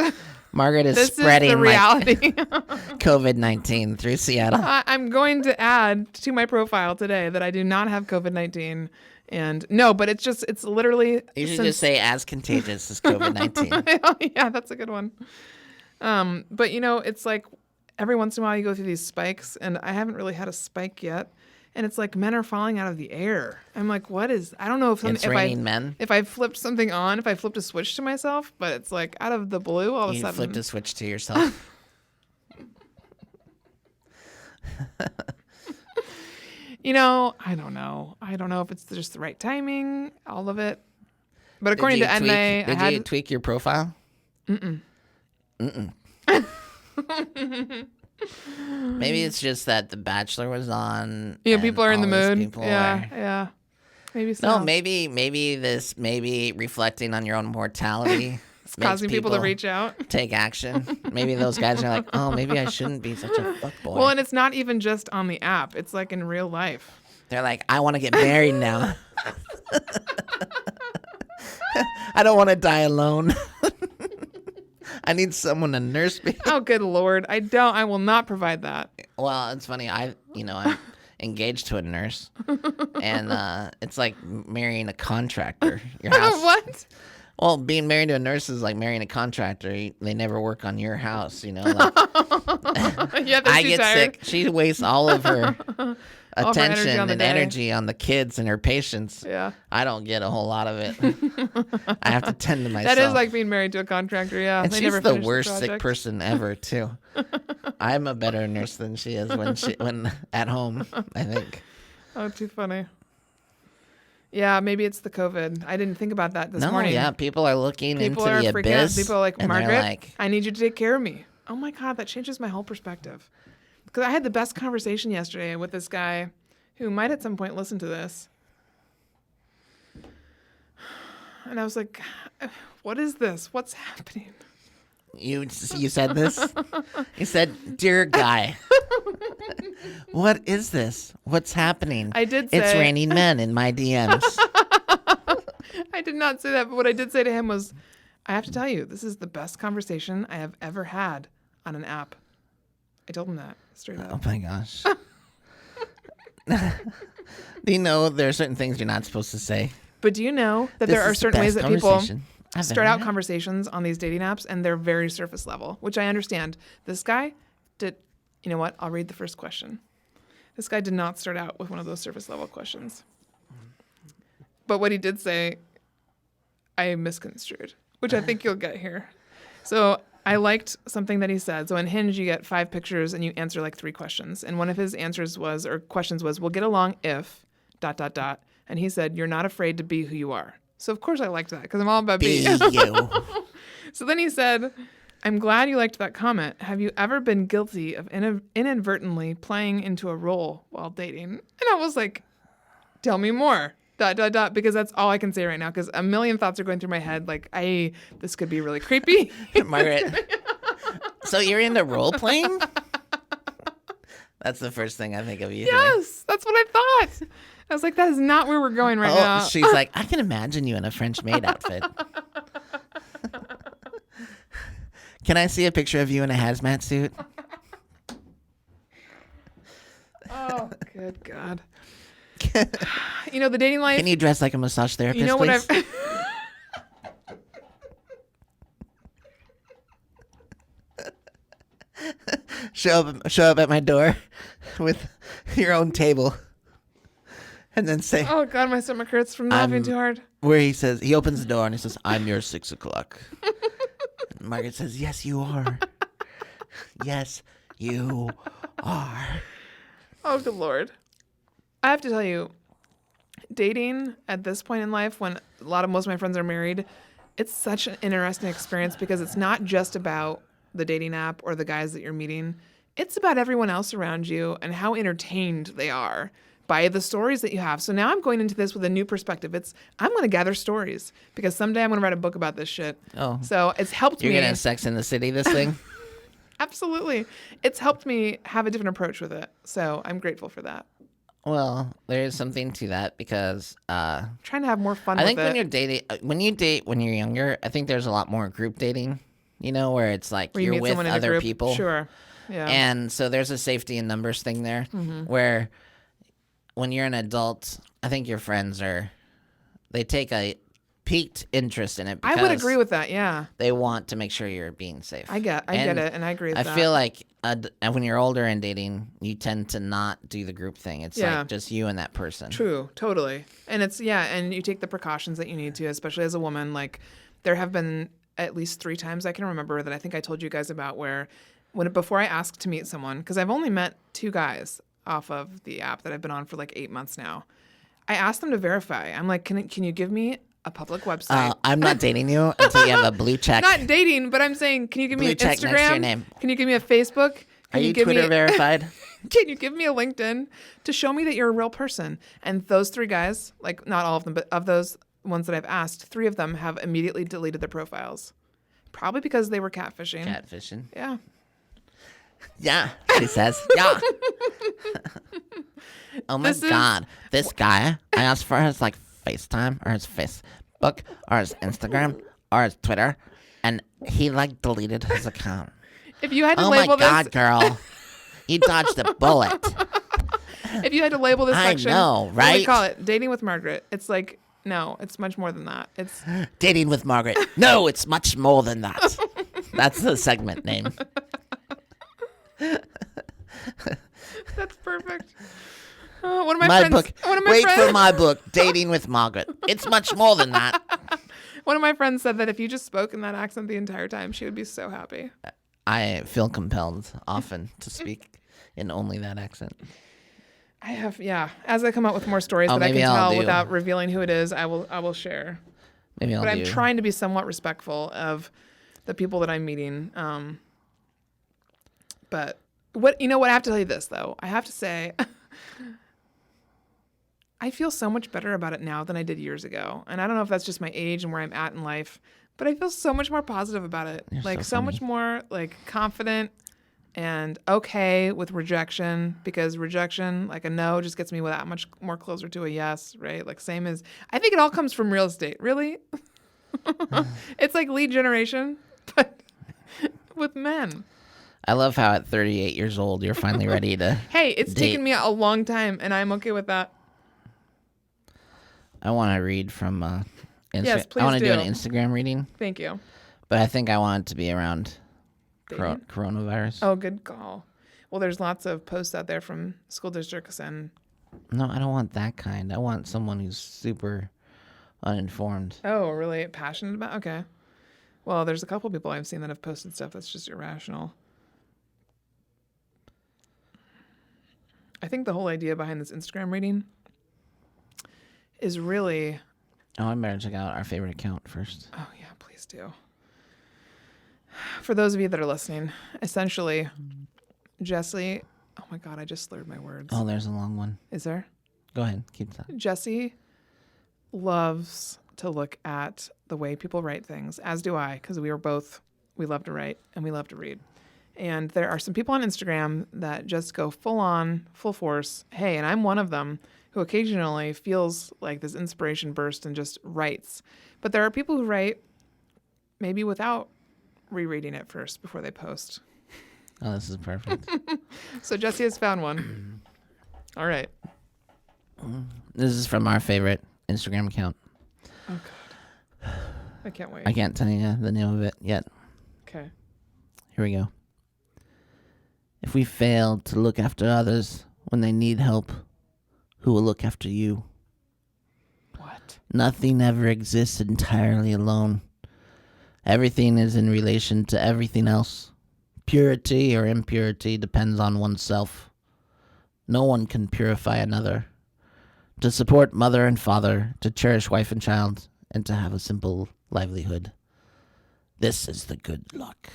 [SPEAKER 2] Margaret is
[SPEAKER 1] this
[SPEAKER 2] spreading
[SPEAKER 1] is the reality.
[SPEAKER 2] COVID-19 through Seattle.
[SPEAKER 1] I'm going to add to my profile today that I do not have COVID-19. And no, but it's literally.
[SPEAKER 2] You should just say as contagious as COVID-19.
[SPEAKER 1] Oh, yeah, that's a good one. But it's every once in a while you go through these spikes, and I haven't really had a spike yet. And it's men are falling out of the air. I'm like, what is? I don't know
[SPEAKER 2] It's raining men.
[SPEAKER 1] If I flipped something on, if I flipped a switch to myself, but it's out of the blue all of a
[SPEAKER 2] You
[SPEAKER 1] sudden.
[SPEAKER 2] flipped a switch to yourself.
[SPEAKER 1] I don't know. I don't know if it's just the right timing, all of it. But according to NMA,
[SPEAKER 2] did you tweak your profile?
[SPEAKER 1] Mm-mm.
[SPEAKER 2] Maybe it's just that The Bachelor was on.
[SPEAKER 1] Yeah,
[SPEAKER 2] and
[SPEAKER 1] people are in the
[SPEAKER 2] all these
[SPEAKER 1] mood.
[SPEAKER 2] people
[SPEAKER 1] Yeah. Maybe so.
[SPEAKER 2] No, maybe reflecting on your own mortality.
[SPEAKER 1] It's causing people to reach out.
[SPEAKER 2] Take action. Maybe those guys are like, oh, maybe I shouldn't be such a fuckboy.
[SPEAKER 1] Well, and it's not even just on the app. It's in real life.
[SPEAKER 2] They're like, I want to get married now. I don't want to die alone. I need someone to nurse me.
[SPEAKER 1] Oh, good Lord. I will not provide that.
[SPEAKER 2] Well, it's funny. I'm engaged to a nurse, and it's like marrying a contractor. Your house.
[SPEAKER 1] What?
[SPEAKER 2] Well, being married to a nurse is like marrying a contractor. They never work on your house,
[SPEAKER 1] Yeah,
[SPEAKER 2] I get sick. She wastes all of her
[SPEAKER 1] All of her energy
[SPEAKER 2] attention
[SPEAKER 1] on the
[SPEAKER 2] and
[SPEAKER 1] day.
[SPEAKER 2] energy on the kids and her patients.
[SPEAKER 1] Yeah.
[SPEAKER 2] I don't get a whole lot of it. I have to tend to myself.
[SPEAKER 1] That is like being married to a contractor, yeah.
[SPEAKER 2] And
[SPEAKER 1] They
[SPEAKER 2] she's
[SPEAKER 1] never
[SPEAKER 2] the
[SPEAKER 1] finish
[SPEAKER 2] worst sick
[SPEAKER 1] project.
[SPEAKER 2] person ever, too. I'm a better nurse than she is when at home, I think.
[SPEAKER 1] Oh, too funny. Yeah, maybe it's the COVID. I didn't think about that this morning.
[SPEAKER 2] Yeah, people are looking
[SPEAKER 1] People
[SPEAKER 2] into
[SPEAKER 1] are
[SPEAKER 2] the
[SPEAKER 1] freaking out.
[SPEAKER 2] abyss.
[SPEAKER 1] People are like,
[SPEAKER 2] and they're
[SPEAKER 1] Margaret,
[SPEAKER 2] like,
[SPEAKER 1] I need you to take care of me. Oh my God, that changes my whole perspective. Because I had the best conversation yesterday with this guy who might at some point listen to this. And I was like, what is this? What's happening?
[SPEAKER 2] You said this? You said, dear guy, what is this? What's happening?
[SPEAKER 1] I did say.
[SPEAKER 2] It's raining men in my DMs.
[SPEAKER 1] I did not say that, but what I did say to him was, I have to tell you, this is the best conversation I have ever had on an app. I told him that straight up.
[SPEAKER 2] Oh my gosh. Do you know there are certain things you're not supposed to say?
[SPEAKER 1] But do you know that
[SPEAKER 2] This
[SPEAKER 1] there are
[SPEAKER 2] is the
[SPEAKER 1] certain ways
[SPEAKER 2] best
[SPEAKER 1] that people
[SPEAKER 2] conversation I've
[SPEAKER 1] start
[SPEAKER 2] ever
[SPEAKER 1] out
[SPEAKER 2] had.
[SPEAKER 1] conversations on these dating apps and they're very surface level, which I understand. This guy did, you know what? I'll read the first question. This guy did not start out with one of those surface level questions. But what he did say, I misconstrued, which I think you'll get here. So I liked something that he said. So on Hinge, you get 5 pictures and you answer like 3 questions. And one of his questions was, we'll get along if ... And he said, you're not afraid to be who you are. So of course I liked that because I'm all about
[SPEAKER 2] Be
[SPEAKER 1] being.
[SPEAKER 2] you.
[SPEAKER 1] So then he said, I'm glad you liked that comment. Have you ever been guilty of inadvertently playing into a role while dating? And I was like, tell me more. ... Because that's all I can say right now. Because a million thoughts are going through my head. Like, this could be really creepy.
[SPEAKER 2] Margaret. So you're into role playing? That's the first thing I think of you.
[SPEAKER 1] Yes, that's what I thought. I was like, that is not where we're going right now.
[SPEAKER 2] She's like, I can imagine you in a French maid outfit. Can I see a picture of you in a hazmat suit?
[SPEAKER 1] Oh, good God. The dating life.
[SPEAKER 2] Can you dress like a massage therapist,
[SPEAKER 1] You know
[SPEAKER 2] please?
[SPEAKER 1] what
[SPEAKER 2] Show up at my door with your own table. And then say,
[SPEAKER 1] Oh, God, my stomach hurts from laughing too hard.
[SPEAKER 2] where he opens the door and he says, I'm your 6 o'clock. And Margaret says, yes, you are. Yes, you are.
[SPEAKER 1] Oh, good Lord. I have to tell you, dating at this point in life, when most of my friends are married, it's such an interesting experience because it's not just about the dating app or the guys that you're meeting. It's about everyone else around you and how entertained they are by the stories that you have. So now I'm going into this with a new perspective. I'm going to gather stories because someday I'm going to write a book about this shit.
[SPEAKER 2] Oh.
[SPEAKER 1] So it's helped me.
[SPEAKER 2] You're going to Sex in the City this thing?
[SPEAKER 1] Absolutely. It's helped me have a different approach with it. So I'm grateful for that.
[SPEAKER 2] Well, there is something to that because
[SPEAKER 1] Trying to have more fun
[SPEAKER 2] I
[SPEAKER 1] with
[SPEAKER 2] think
[SPEAKER 1] it.
[SPEAKER 2] when you date when you're younger, I think there's a lot more group dating, where it's like
[SPEAKER 1] Where you
[SPEAKER 2] you're
[SPEAKER 1] meet
[SPEAKER 2] with
[SPEAKER 1] someone in a
[SPEAKER 2] other
[SPEAKER 1] group.
[SPEAKER 2] people.
[SPEAKER 1] Sure. Yeah.
[SPEAKER 2] And so there's a safety in numbers thing there where when you're an adult, I think your friends they take a piqued interest in it because
[SPEAKER 1] I would agree with that. Yeah.
[SPEAKER 2] they want to make sure you're being safe.
[SPEAKER 1] I get it, and I agree with that.
[SPEAKER 2] I feel like when you're older and dating, you tend to not do the group thing. It's like just you and that person.
[SPEAKER 1] True, totally. And and you take the precautions that you need to, especially as a woman. Like, there have been at least 3 times I can remember that I think I told you guys about where before I asked to meet someone, because I've only met 2 guys off of the app that I've been on for like 8 months now. I asked them to verify. I'm like, can you give me a public website?
[SPEAKER 2] I'm not dating you until you have a blue check.
[SPEAKER 1] Not dating, but I'm saying, can you give me
[SPEAKER 2] Blue
[SPEAKER 1] an
[SPEAKER 2] check
[SPEAKER 1] Instagram?
[SPEAKER 2] next to your name.
[SPEAKER 1] Can you give me a Facebook?
[SPEAKER 2] Are you Twitter verified?
[SPEAKER 1] Can you give me a LinkedIn to show me that you're a real person? And those 3 guys, like not all of them, but of those ones that I've asked, 3 of them have immediately deleted their profiles. Probably because they were catfishing.
[SPEAKER 2] Catfishing.
[SPEAKER 1] Yeah.
[SPEAKER 2] Yeah, she says. Yeah. Oh my God. This guy, I asked for his FaceTime or his Facebook or his Instagram or his Twitter, and he deleted his account.
[SPEAKER 1] If you had to
[SPEAKER 2] Oh
[SPEAKER 1] label
[SPEAKER 2] my God,
[SPEAKER 1] this,
[SPEAKER 2] girl. You dodged a bullet.
[SPEAKER 1] if you had to label this
[SPEAKER 2] I
[SPEAKER 1] section,
[SPEAKER 2] know,
[SPEAKER 1] what do
[SPEAKER 2] right?
[SPEAKER 1] we call it? Dating with Margaret. It's like, no, it's much more than that. It's
[SPEAKER 2] Dating with Margaret. No, it's much more than that. That's the segment name.
[SPEAKER 1] That's perfect. One of my
[SPEAKER 2] My
[SPEAKER 1] friends.
[SPEAKER 2] book.
[SPEAKER 1] One of my
[SPEAKER 2] Wait
[SPEAKER 1] friends,
[SPEAKER 2] for my book, Dating with Margaret. It's much more than that.
[SPEAKER 1] One of my friends said that if you just spoke in that accent the entire time, she would be so happy.
[SPEAKER 2] I feel compelled often to speak in only that accent.
[SPEAKER 1] I have, yeah. As I come up with more stories that I can
[SPEAKER 2] maybe I'll
[SPEAKER 1] tell
[SPEAKER 2] do.
[SPEAKER 1] without revealing who it is, I will share.
[SPEAKER 2] Maybe I'll
[SPEAKER 1] But
[SPEAKER 2] do.
[SPEAKER 1] I'm trying to be somewhat respectful of the people that I'm meeting. But what I have to tell you this though. I have to say, I feel so much better about it now than I did years ago. And I don't know if that's just my age and where I'm at in life, but I feel so much more positive about it.
[SPEAKER 2] You're
[SPEAKER 1] So much more confident and okay with rejection, because rejection, a no, just gets me that much more closer to a yes, right? Same as, I think it all comes from real estate, really. It's like lead generation, but with men.
[SPEAKER 2] I love how at 38 years old, you're finally ready to
[SPEAKER 1] Hey, it's
[SPEAKER 2] date.
[SPEAKER 1] taken me a long time, and I'm okay with that.
[SPEAKER 2] I want to read from
[SPEAKER 1] Yes, please
[SPEAKER 2] I want to do
[SPEAKER 1] do.
[SPEAKER 2] an Instagram reading,
[SPEAKER 1] Thank you.
[SPEAKER 2] but I think I want it to be around
[SPEAKER 1] Dating?
[SPEAKER 2] coronavirus.
[SPEAKER 1] Oh, good call. Well, there's lots of posts out there from school districts, and
[SPEAKER 2] No, I don't want that kind. I want someone who's super uninformed.
[SPEAKER 1] really passionate about. Okay. Well, there's a couple people I've seen that have posted stuff that's just irrational. I think the whole idea behind this Instagram reading is really.
[SPEAKER 2] Oh, I better check out our favorite account first.
[SPEAKER 1] Oh, yeah, please do. For those of you that are listening, essentially, Jessie. Oh my God, I just slurred my words.
[SPEAKER 2] Oh, there's a long one.
[SPEAKER 1] Is there?
[SPEAKER 2] Go ahead. Keep that.
[SPEAKER 1] Jessie loves to look at the way people write things, as do I, because we love to write and we love to read. And there are some people on Instagram that just go full on, full force. Hey, and I'm one of them who occasionally feels like this inspiration burst and just writes. But there are people who write maybe without rereading it first before they post.
[SPEAKER 2] Oh, this is perfect.
[SPEAKER 1] So Jesse has found one. All right.
[SPEAKER 2] This is from our favorite Instagram account.
[SPEAKER 1] Oh, God. I can't wait.
[SPEAKER 2] I can't tell you the name of it yet.
[SPEAKER 1] Okay.
[SPEAKER 2] Here we go. If we fail to look after others when they need help, who will look after you?
[SPEAKER 1] What?
[SPEAKER 2] Nothing ever exists entirely alone. Everything is in relation to everything else. Purity or impurity depends on oneself. No one can purify another. To support mother and father, to cherish wife and child, and to have a simple livelihood. This is the good luck.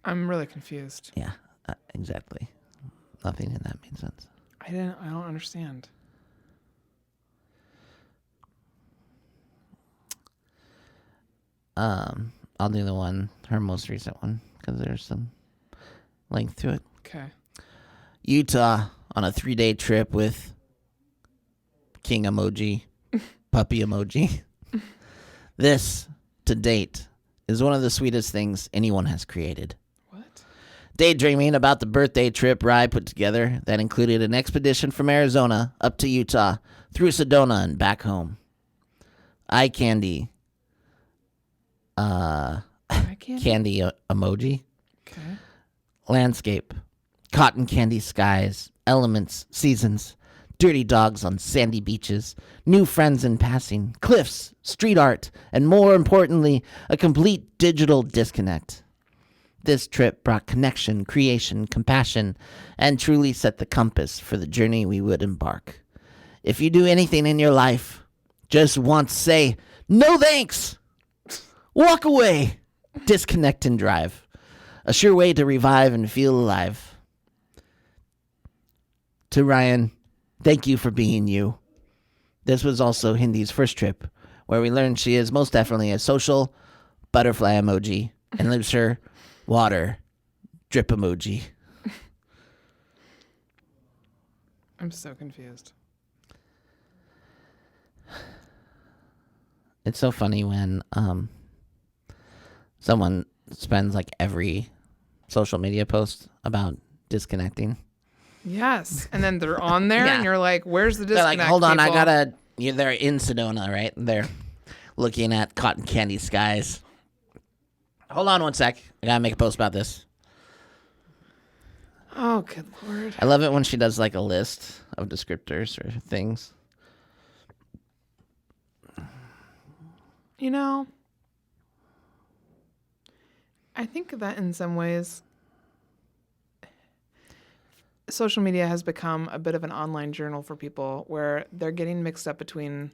[SPEAKER 1] I'm really confused.
[SPEAKER 2] Yeah, exactly. Nothing in that made sense.
[SPEAKER 1] I don't understand.
[SPEAKER 2] I'll do her most recent one, because there's some length to it.
[SPEAKER 1] Okay.
[SPEAKER 2] Utah on a 3-day trip with King emoji, puppy emoji. This, to date, is one of the sweetest things anyone has created.
[SPEAKER 1] What?
[SPEAKER 2] Daydreaming about the birthday trip Rye put together that included an expedition from Arizona up to Utah, through Sedona and back home. Eye candy. Candy emoji.
[SPEAKER 1] Okay.
[SPEAKER 2] Landscape. Cotton candy skies. Elements. Seasons. Dirty dogs on sandy beaches. New friends in passing. Cliffs. Street art. And more importantly, a complete digital disconnect. This trip brought connection, creation, compassion, and truly set the compass for the journey we would embark. If you do anything in your life, just once say, no thanks! Walk away! Disconnect and drive. A sure way to revive and feel alive. To Ryan, thank you for being you. This was also Hindi's first trip, where we learned she is most definitely a social butterfly emoji and lives her water drip emoji.
[SPEAKER 1] I'm so confused.
[SPEAKER 2] It's so funny when someone spends like every social media post about disconnecting.
[SPEAKER 1] Yes. And then they're on there
[SPEAKER 2] Yeah.
[SPEAKER 1] and you're like, where's the
[SPEAKER 2] They're
[SPEAKER 1] disconnect?
[SPEAKER 2] like, hold on,
[SPEAKER 1] people?
[SPEAKER 2] they're in Sedona, right? They're looking at cotton candy skies. Hold on one sec. I gotta make a post about this.
[SPEAKER 1] Oh, good Lord.
[SPEAKER 2] I love it when she does like a list of descriptors or things.
[SPEAKER 1] You know, I think that in some ways, social media has become a bit of an online journal for people where they're getting mixed up between.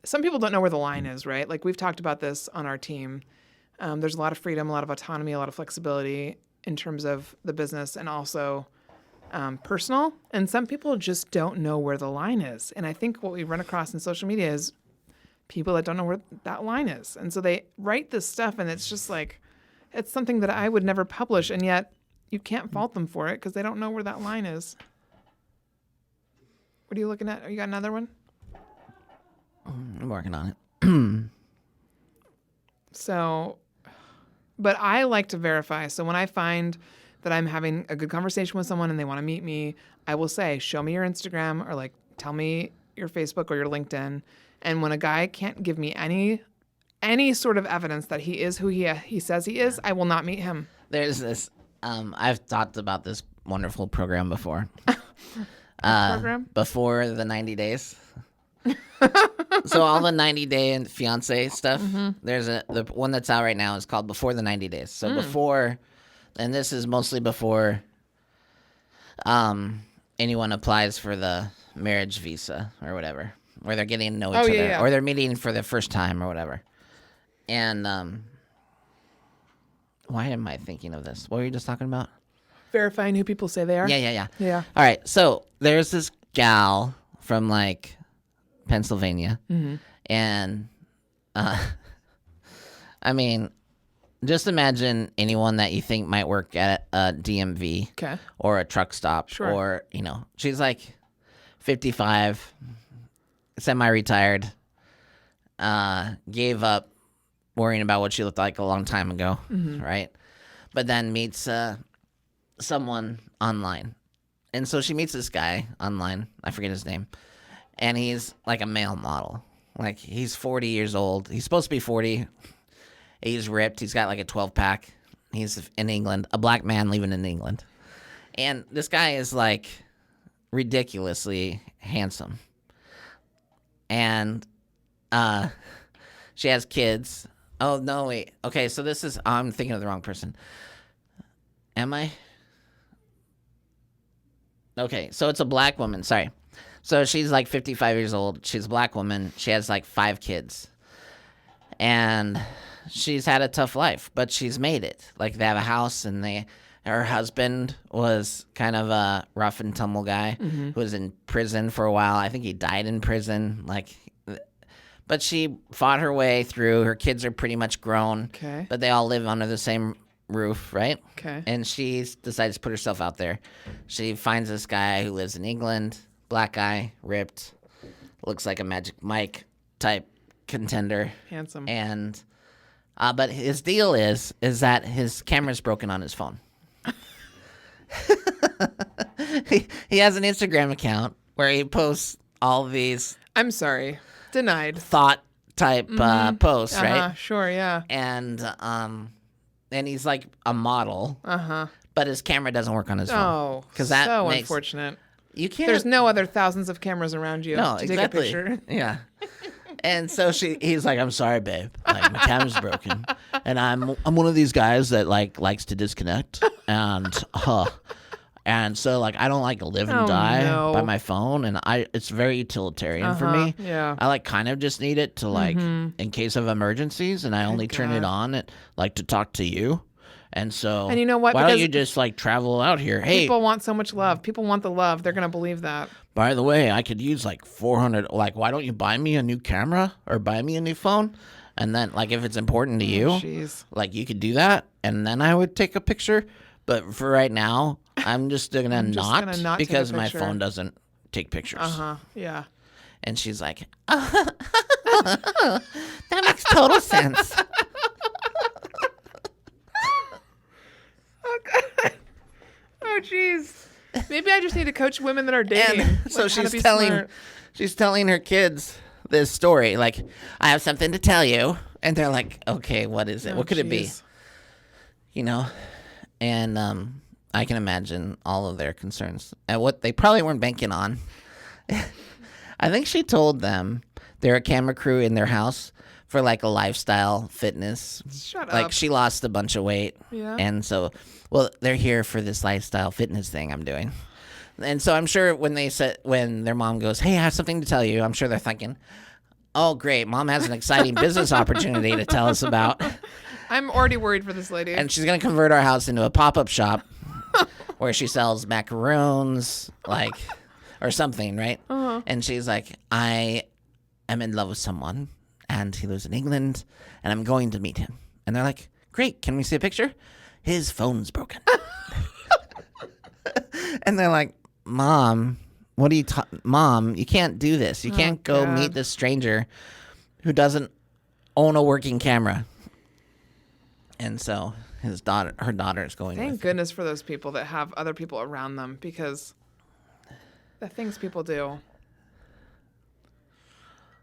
[SPEAKER 1] Some people don't know where the line is, right? Like we've talked about this on our team. There's a lot of freedom, a lot of autonomy, a lot of flexibility in terms of the business and also personal. And some people just don't know where the line is. And I think what we run across in social media is people that don't know where that line is. And so they write this stuff and it's just like, it's something that I would never publish. And yet you can't fault them for it because they don't know where that line is. What are you looking at? You got another one?
[SPEAKER 2] I'm working on it.
[SPEAKER 1] So, but I like to verify. So when I find that I'm having a good conversation with someone and they want to meet me, I will say, show me your Instagram or like tell me your Facebook or your LinkedIn. And when a guy can't give me any sort of evidence that he is who he says he is, I will not meet him.
[SPEAKER 2] There's this, I've talked about this wonderful program before.
[SPEAKER 1] Program?
[SPEAKER 2] Before the 90 days. So all the 90-day and fiance stuff, there's the one that's out right now is called Before the 90 Days. So before, and this is mostly before anyone applies for the marriage visa or whatever, where they're getting to know each other,
[SPEAKER 1] yeah.
[SPEAKER 2] or they're meeting for the first time or whatever. And why am I thinking of this? What were you just talking about?
[SPEAKER 1] Verifying who people say they are?
[SPEAKER 2] Yeah.
[SPEAKER 1] Yeah.
[SPEAKER 2] All right, so there's this gal from like Pennsylvania, and I mean, just imagine anyone that you think might work at a DMV or a truck stop, or she's like 55, semi-retired, gave up worrying about what she looked like a long time ago, right? But then meets someone online. And so she meets this guy online. I forget his name. And he's like a male model. Like, he's 40 years old. He's supposed to be 40. He's ripped. He's got like a 12-pack. He's in England. A black man living in England. And this guy is like ridiculously handsome. And she has kids. Oh, no, wait. Okay, so this is... I'm thinking of the wrong person. Am I? Okay, so it's a black woman. Sorry. So she's like 55 years old. She's a black woman. She has like 5 kids. And she's had a tough life, but she's made it. Like, they have a house, and her husband was kind of a rough and tumble guy who was in prison for a while. I think he died in prison. But she fought her way through. Her kids are pretty much grown. Okay. But they all live under the same roof, right? Okay. And she decides to put herself out there. She finds this guy who lives in England, black guy, ripped, looks like a Magic Mike type contender. Handsome. And but his deal is that his camera's broken on his phone. he has an Instagram account where he posts all these...
[SPEAKER 1] I'm sorry. Denied.
[SPEAKER 2] Thought type posts, right?
[SPEAKER 1] Sure, yeah.
[SPEAKER 2] And he's like a model. But his camera doesn't work on his phone.
[SPEAKER 1] Oh, because that so makes, unfortunate.
[SPEAKER 2] You can't.
[SPEAKER 1] There's no other thousands of cameras around you to take a picture.
[SPEAKER 2] Yeah. And so he's like, I'm sorry, babe. Like, my camera's broken, and I'm one of these guys that likes to disconnect, and so like I don't like live and die by my phone, and it's very utilitarian for me. Yeah. I kind of just need it to in case of emergencies, and I only turn it on to talk to you. And so,
[SPEAKER 1] and you know what?
[SPEAKER 2] Why don't you just travel out here? Hey,
[SPEAKER 1] people want so much love. People want the love. They're gonna believe that.
[SPEAKER 2] By the way, I could use 400. Why don't you buy me a new camera or buy me a new phone? And then, if it's important to you, you could do that, and then I would take a picture. But for right now, I'm just gonna not because my phone doesn't take pictures.
[SPEAKER 1] Yeah.
[SPEAKER 2] And she's like, that makes total sense.
[SPEAKER 1] Oh, God. Oh, jeez. Maybe I just need to coach women that are dating.
[SPEAKER 2] And so she's telling her kids this story. I have something to tell you. And they're like, okay, what is it? What could it be? And I can imagine all of their concerns. And what they probably weren't banking on. I think she told them they're a camera crew in their house for a lifestyle fitness.
[SPEAKER 1] Shut up.
[SPEAKER 2] She lost a bunch of weight. Yeah. And so, they're here for this lifestyle fitness thing I'm doing. And so I'm sure when their mom goes, hey, I have something to tell you, I'm sure they're thinking, oh, great, mom has an exciting business opportunity to tell us about.
[SPEAKER 1] I'm already worried for this lady.
[SPEAKER 2] And she's going to convert our house into a pop-up shop where she sells macaroons, or something, right? And she's like, I am in love with someone, and he lives in England, and I'm going to meet him. And they're like, great, can we see a picture? His phone's broken. And they're like, Mom, Mom, you can't do this. You can't go meet this stranger who doesn't own a working camera. And so her daughter is going.
[SPEAKER 1] Thank goodness for those people that have other people around them, because the things people do.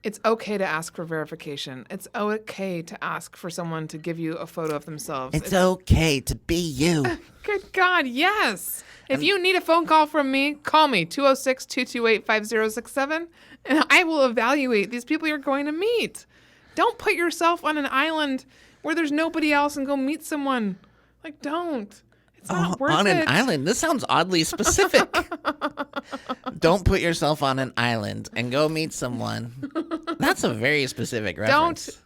[SPEAKER 1] It's okay to ask for verification. It's okay to ask for someone to give you a photo of themselves.
[SPEAKER 2] It's okay to be you.
[SPEAKER 1] Good God, yes. If you need a phone call from me, call me, 206-228-5067, and I will evaluate these people you're going to meet. Don't put yourself on an island where there's nobody else and go meet someone. Don't. It's not worth it.
[SPEAKER 2] On an island? This sounds oddly specific. Don't put yourself on an island and go meet someone. That's a very specific reference.
[SPEAKER 1] Don't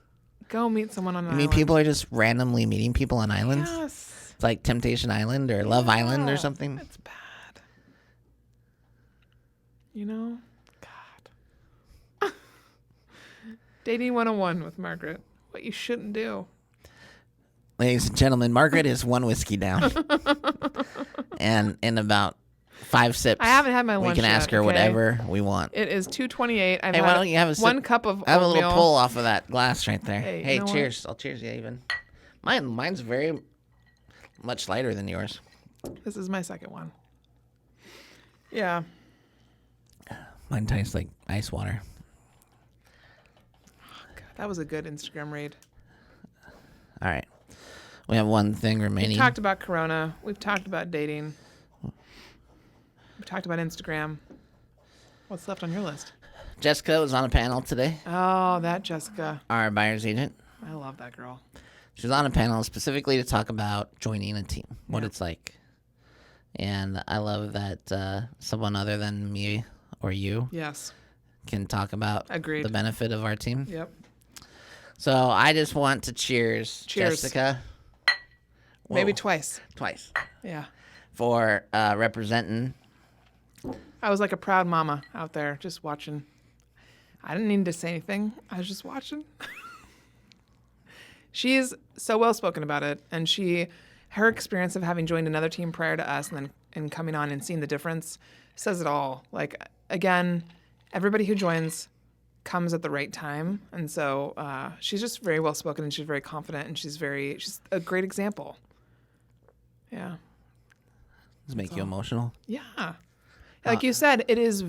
[SPEAKER 1] go meet someone on an
[SPEAKER 2] island. People are just randomly meeting people on islands?
[SPEAKER 1] Yes.
[SPEAKER 2] It's like Temptation Island or Love Island or something.
[SPEAKER 1] It's bad. God. Dating 101 with Margaret. What you shouldn't do.
[SPEAKER 2] Ladies and gentlemen, Margaret is one whiskey down. And in about 5 sips.
[SPEAKER 1] I haven't had my lunch
[SPEAKER 2] We can ask
[SPEAKER 1] yet,
[SPEAKER 2] her
[SPEAKER 1] okay?
[SPEAKER 2] whatever we want.
[SPEAKER 1] It is 2:28. I've
[SPEAKER 2] Hey, why
[SPEAKER 1] had
[SPEAKER 2] don't you have a sip?
[SPEAKER 1] one cup of
[SPEAKER 2] I have a
[SPEAKER 1] oatmeal.
[SPEAKER 2] little pull off of that glass right there.
[SPEAKER 1] Hey,
[SPEAKER 2] Hey,
[SPEAKER 1] you know what?
[SPEAKER 2] cheers. I'll cheers you even. Mine's very much lighter than yours.
[SPEAKER 1] This is my second one. Yeah.
[SPEAKER 2] Mine tastes like ice water.
[SPEAKER 1] God, that was a good Instagram raid.
[SPEAKER 2] All right. We have one thing remaining.
[SPEAKER 1] We've talked about Corona. We've talked about dating. We've talked about Instagram. What's left on your list?
[SPEAKER 2] Jessica was on a panel today,
[SPEAKER 1] Oh, that Jessica.
[SPEAKER 2] our buyer's agent.
[SPEAKER 1] I love that girl.
[SPEAKER 2] She was on a panel specifically to talk about joining a team, what
[SPEAKER 1] Yeah.
[SPEAKER 2] it's like. And I love that someone other than me or you
[SPEAKER 1] Yes.
[SPEAKER 2] can talk about
[SPEAKER 1] Agreed.
[SPEAKER 2] the benefit of our team.
[SPEAKER 1] Yep.
[SPEAKER 2] So I just want to cheers. Jessica.
[SPEAKER 1] Maybe
[SPEAKER 2] Whoa.
[SPEAKER 1] twice.
[SPEAKER 2] Twice.
[SPEAKER 1] Yeah.
[SPEAKER 2] For representing.
[SPEAKER 1] I was like a proud mama out there just watching. I didn't need to say anything. I was just watching. She's so well spoken about it, and her experience of having joined another team prior to us and coming on and seeing the difference says it all. Like, again, everybody who joins comes at the right time, and so she's just very well spoken, and she's very confident, and she's a great example. Yeah.
[SPEAKER 2] Does it make you emotional?
[SPEAKER 1] Yeah. Like you said, it is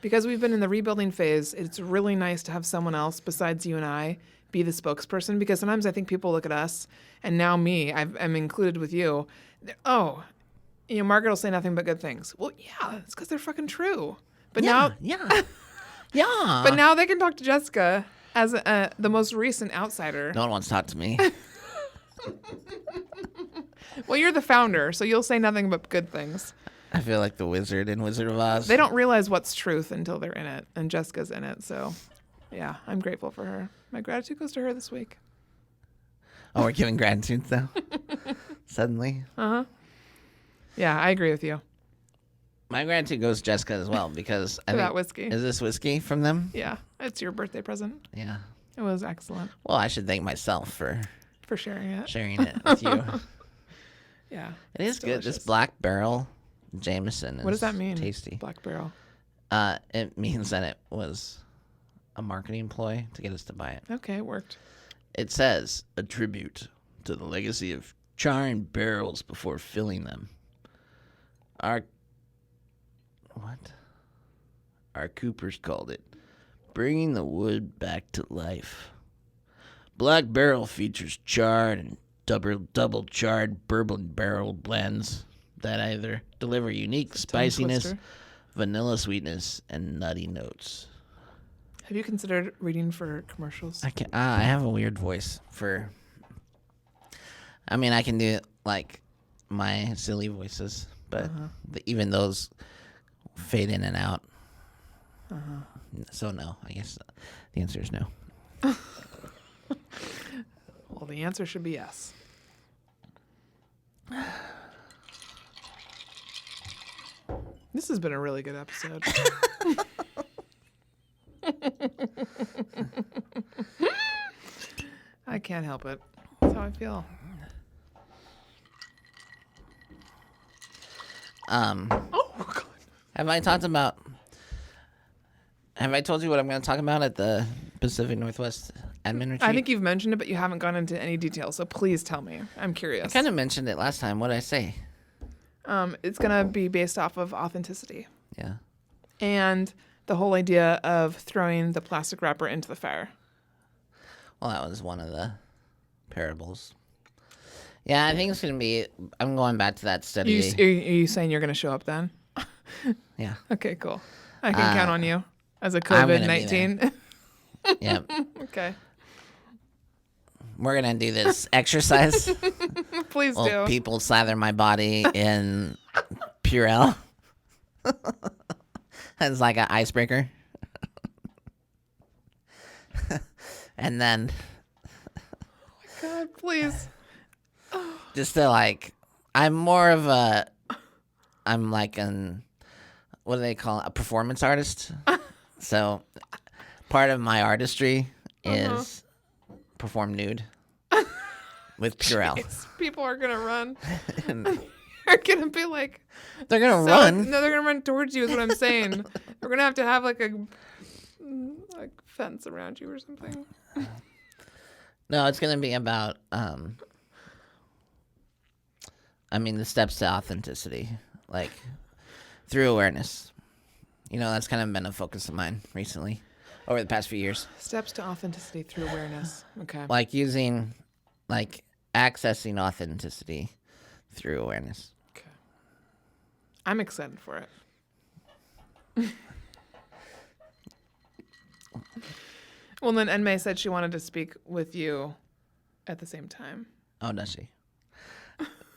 [SPEAKER 1] because we've been in the rebuilding phase, it's really nice to have someone else besides you and I be the spokesperson, because sometimes I think people look at us, and now me, I'm included with you. Oh, Margaret will say nothing but good things. Well, yeah, it's because they're fucking true. But now,
[SPEAKER 2] Yeah.
[SPEAKER 1] but now they can talk to Jessica as the most recent outsider.
[SPEAKER 2] No one wants to talk to me.
[SPEAKER 1] Well, you're the founder, so you'll say nothing but good things.
[SPEAKER 2] I feel like the wizard in Wizard of Oz.
[SPEAKER 1] They don't realize what's truth until they're in it, and Jessica's in it. So, yeah, I'm grateful for her. My gratitude goes to her this week.
[SPEAKER 2] Oh, we're giving gratitude though. Suddenly.
[SPEAKER 1] Yeah, I agree with you.
[SPEAKER 2] My gratitude goes to Jessica as well because I
[SPEAKER 1] For that
[SPEAKER 2] think,
[SPEAKER 1] whiskey.
[SPEAKER 2] Is this whiskey from them?
[SPEAKER 1] Yeah, it's your birthday present.
[SPEAKER 2] Yeah.
[SPEAKER 1] It was excellent
[SPEAKER 2] Well, I should thank myself for
[SPEAKER 1] sharing it.
[SPEAKER 2] sharing it with you.
[SPEAKER 1] Yeah,
[SPEAKER 2] It is
[SPEAKER 1] it's
[SPEAKER 2] good. This
[SPEAKER 1] delicious.
[SPEAKER 2] Black Barrel Jameson is
[SPEAKER 1] What does that mean?
[SPEAKER 2] tasty.
[SPEAKER 1] Black Barrel.
[SPEAKER 2] It means that it was a marketing ploy to get us to buy it.
[SPEAKER 1] Okay, it worked.
[SPEAKER 2] It says, a tribute to the legacy of charring barrels before filling them. Our Coopers called it bringing the wood back to life. Black Barrel features charred and double charred bourbon barrel blends that either deliver unique spiciness,
[SPEAKER 1] twister.
[SPEAKER 2] vanilla sweetness, and nutty notes.
[SPEAKER 1] Have you considered reading for commercials?
[SPEAKER 2] I have a weird voice for. I mean, I can do like my silly voices, but even those fade in and out. So no, I guess the answer is no.
[SPEAKER 1] Well, the answer should be yes. This has been a really good episode. I can't help it. That's how I feel. Oh, God.
[SPEAKER 2] Have I told you what I'm going to talk about at the Pacific Northwest Admin Retreat?
[SPEAKER 1] I think you've mentioned it, but you haven't gone into any detail, so please tell me. I'm curious.
[SPEAKER 2] I kind of mentioned it last time. What did I say?
[SPEAKER 1] It's going to be based off of authenticity
[SPEAKER 2] Yeah.
[SPEAKER 1] and the whole idea of throwing the plastic wrapper into the fire.
[SPEAKER 2] Well, that was one of the parables. Yeah, I think it's going to be... I'm going back to that study.
[SPEAKER 1] Are you saying you're going to show up then?
[SPEAKER 2] Yeah.
[SPEAKER 1] Okay, cool. I can count on you as a
[SPEAKER 2] I'm gonna be
[SPEAKER 1] COVID-19.
[SPEAKER 2] Yep.
[SPEAKER 1] Okay.
[SPEAKER 2] We're going to do this exercise.
[SPEAKER 1] Please
[SPEAKER 2] Well,
[SPEAKER 1] do.
[SPEAKER 2] people slather my body in Purell. It's like an icebreaker. And then
[SPEAKER 1] God, please.
[SPEAKER 2] just to like, I'm like what do they call it? A performance artist. So part of my artistry is perform nude with Purell.
[SPEAKER 1] People are going to run. They're gonna be like,
[SPEAKER 2] they're gonna run.
[SPEAKER 1] No, they're gonna run towards you. Is what I'm saying. We're gonna have like a fence around you or something.
[SPEAKER 2] No, it's gonna be about the steps to authenticity, like through awareness. That's kind of been a focus of mine recently, over the past few years.
[SPEAKER 1] Steps to authenticity through awareness. Okay.
[SPEAKER 2] Like accessing authenticity through awareness.
[SPEAKER 1] Okay. I'm excited for it. Well, then Enmei said she wanted to speak with you at the same time.
[SPEAKER 2] Oh, does she?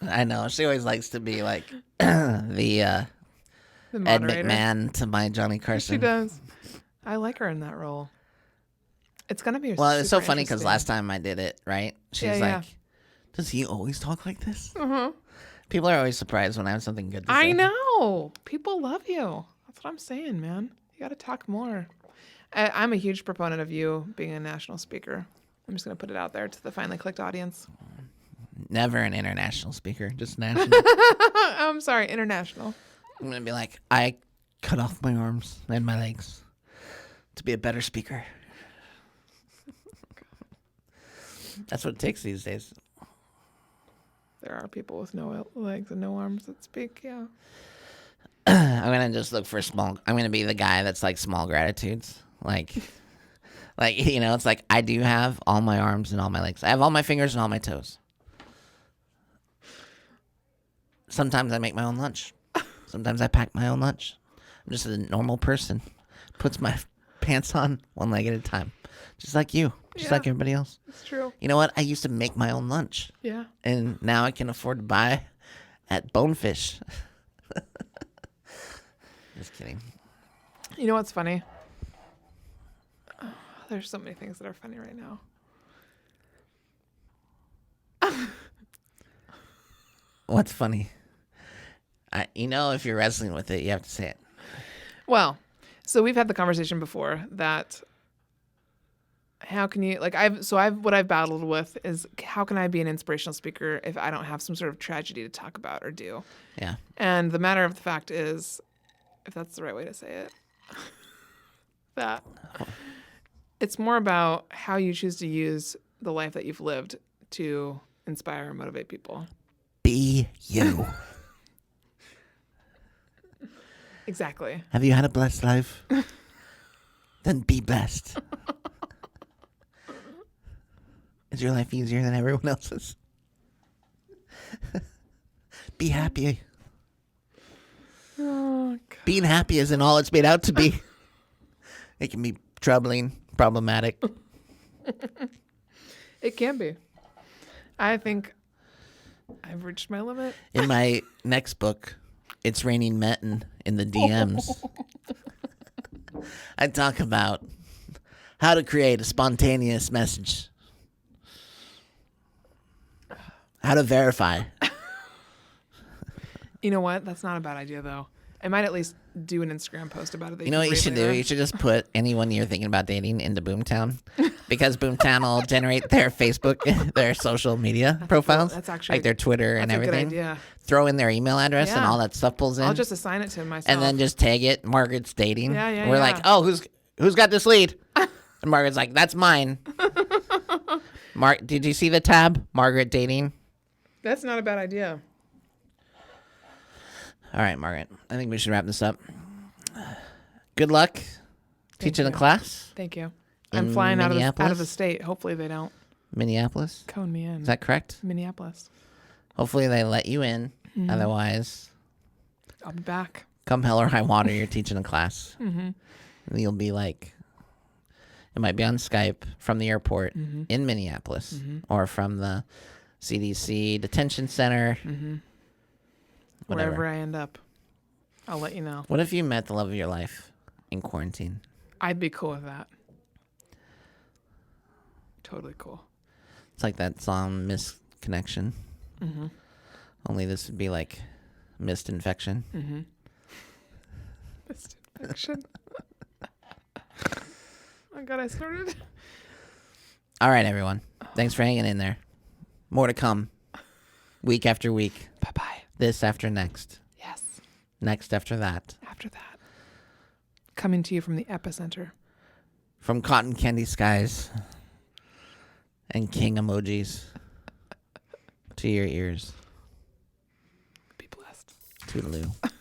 [SPEAKER 2] I know. She always likes to be like the Ed McMahon to my Johnny Carson.
[SPEAKER 1] She does. I like her in that role. It's going to be
[SPEAKER 2] Well, it's so funny because last time I did it, right? She's
[SPEAKER 1] like,
[SPEAKER 2] does he always talk like this?
[SPEAKER 1] Uh-huh.
[SPEAKER 2] People are always surprised when I have something good to say.
[SPEAKER 1] I know. People love you. That's what I'm saying, man. You got to talk more. I'm a huge proponent of you being a national speaker. I'm just going to put it out there to the Finally Clicked audience.
[SPEAKER 2] Never an international speaker, just national.
[SPEAKER 1] I'm sorry, international.
[SPEAKER 2] I'm going to be like, I cut off my arms and my legs to be a better speaker. That's what it takes these days.
[SPEAKER 1] There are people with no legs and no arms that speak, yeah.
[SPEAKER 2] I'm going to just look for I'm going to be the guy that's like small gratitudes. It's like I do have all my arms and all my legs. I have all my fingers and all my toes. Sometimes I make my own lunch. Sometimes I pack my own lunch. I'm just a normal person. Puts my pants on one leg at a time. Just like you. Just like everybody else.
[SPEAKER 1] It's true.
[SPEAKER 2] You know what? I used to make my own lunch.
[SPEAKER 1] Yeah.
[SPEAKER 2] And now I can afford to buy at Bonefish. Just kidding.
[SPEAKER 1] You know what's funny? Oh, there's so many things that are funny right now.
[SPEAKER 2] What's funny? If you're wrestling with it, you have to say it.
[SPEAKER 1] Well, so we've had the conversation before that how can you, what I've battled with is how can I be an inspirational speaker if I don't have some sort of tragedy to talk about or do?
[SPEAKER 2] Yeah.
[SPEAKER 1] And the matter of the fact is, if that's the right way to say it, that it's more about how you choose to use the life that you've lived to inspire and motivate people.
[SPEAKER 2] Be you.
[SPEAKER 1] Exactly.
[SPEAKER 2] Have you had a blessed life? Then be blessed. Is your life easier than everyone else's? Be happy.
[SPEAKER 1] Oh, God.
[SPEAKER 2] Being happy isn't all it's made out to be. It can be troubling, problematic.
[SPEAKER 1] It can be. I think I've reached my limit.
[SPEAKER 2] In my next book, It's Raining Metin in the DMs. I talk about how to create a spontaneous message. How to verify.
[SPEAKER 1] You know what? That's not a bad idea, though. I might at least do an Instagram post about it.
[SPEAKER 2] You know what you should do? You should just put anyone you're thinking about dating into Boomtown. Because Boomtown will generate their Facebook, their social media profiles.
[SPEAKER 1] That's actually
[SPEAKER 2] like their Twitter and everything.
[SPEAKER 1] That's a good idea.
[SPEAKER 2] Throw in their email address and all that stuff pulls in.
[SPEAKER 1] I'll just assign it to myself.
[SPEAKER 2] And then just tag it, Margaret's dating.
[SPEAKER 1] Yeah,
[SPEAKER 2] We're like, oh, who's got this lead? And Margaret's like, that's mine. Did you see the tab? Margaret dating?
[SPEAKER 1] That's not a bad idea.
[SPEAKER 2] All right, Margaret. I think we should wrap this up. Good luck teaching a class.
[SPEAKER 1] Thank you. I'm flying out of the state. Hopefully they don't
[SPEAKER 2] Minneapolis?
[SPEAKER 1] cone me in.
[SPEAKER 2] Is that correct?
[SPEAKER 1] Minneapolis.
[SPEAKER 2] Hopefully they let you in. Mm-hmm. Otherwise,
[SPEAKER 1] I'll be back.
[SPEAKER 2] Come hell or high water, you're teaching a class.
[SPEAKER 1] Mm-hmm.
[SPEAKER 2] And you'll be like, it might be on Skype from the airport in Minneapolis or from the CDC detention center.
[SPEAKER 1] Mm-hmm. Wherever I end up, I'll let you know.
[SPEAKER 2] What if you met the love of your life in quarantine?
[SPEAKER 1] I'd be cool with that. Totally cool.
[SPEAKER 2] It's like that song, Missed Connection.
[SPEAKER 1] Mm-hmm.
[SPEAKER 2] Only this would be like missed infection.
[SPEAKER 1] Mm-hmm. Missed infection. Oh, God, I started.
[SPEAKER 2] All right, everyone. Thanks for hanging in there. More to come. Week after week.
[SPEAKER 1] Bye-bye.
[SPEAKER 2] This after next.
[SPEAKER 1] Yes.
[SPEAKER 2] Next after that.
[SPEAKER 1] After that. Coming to you from the epicenter.
[SPEAKER 2] From cotton candy skies and king emojis to your ears.
[SPEAKER 1] Be blessed.
[SPEAKER 2] Toodaloo.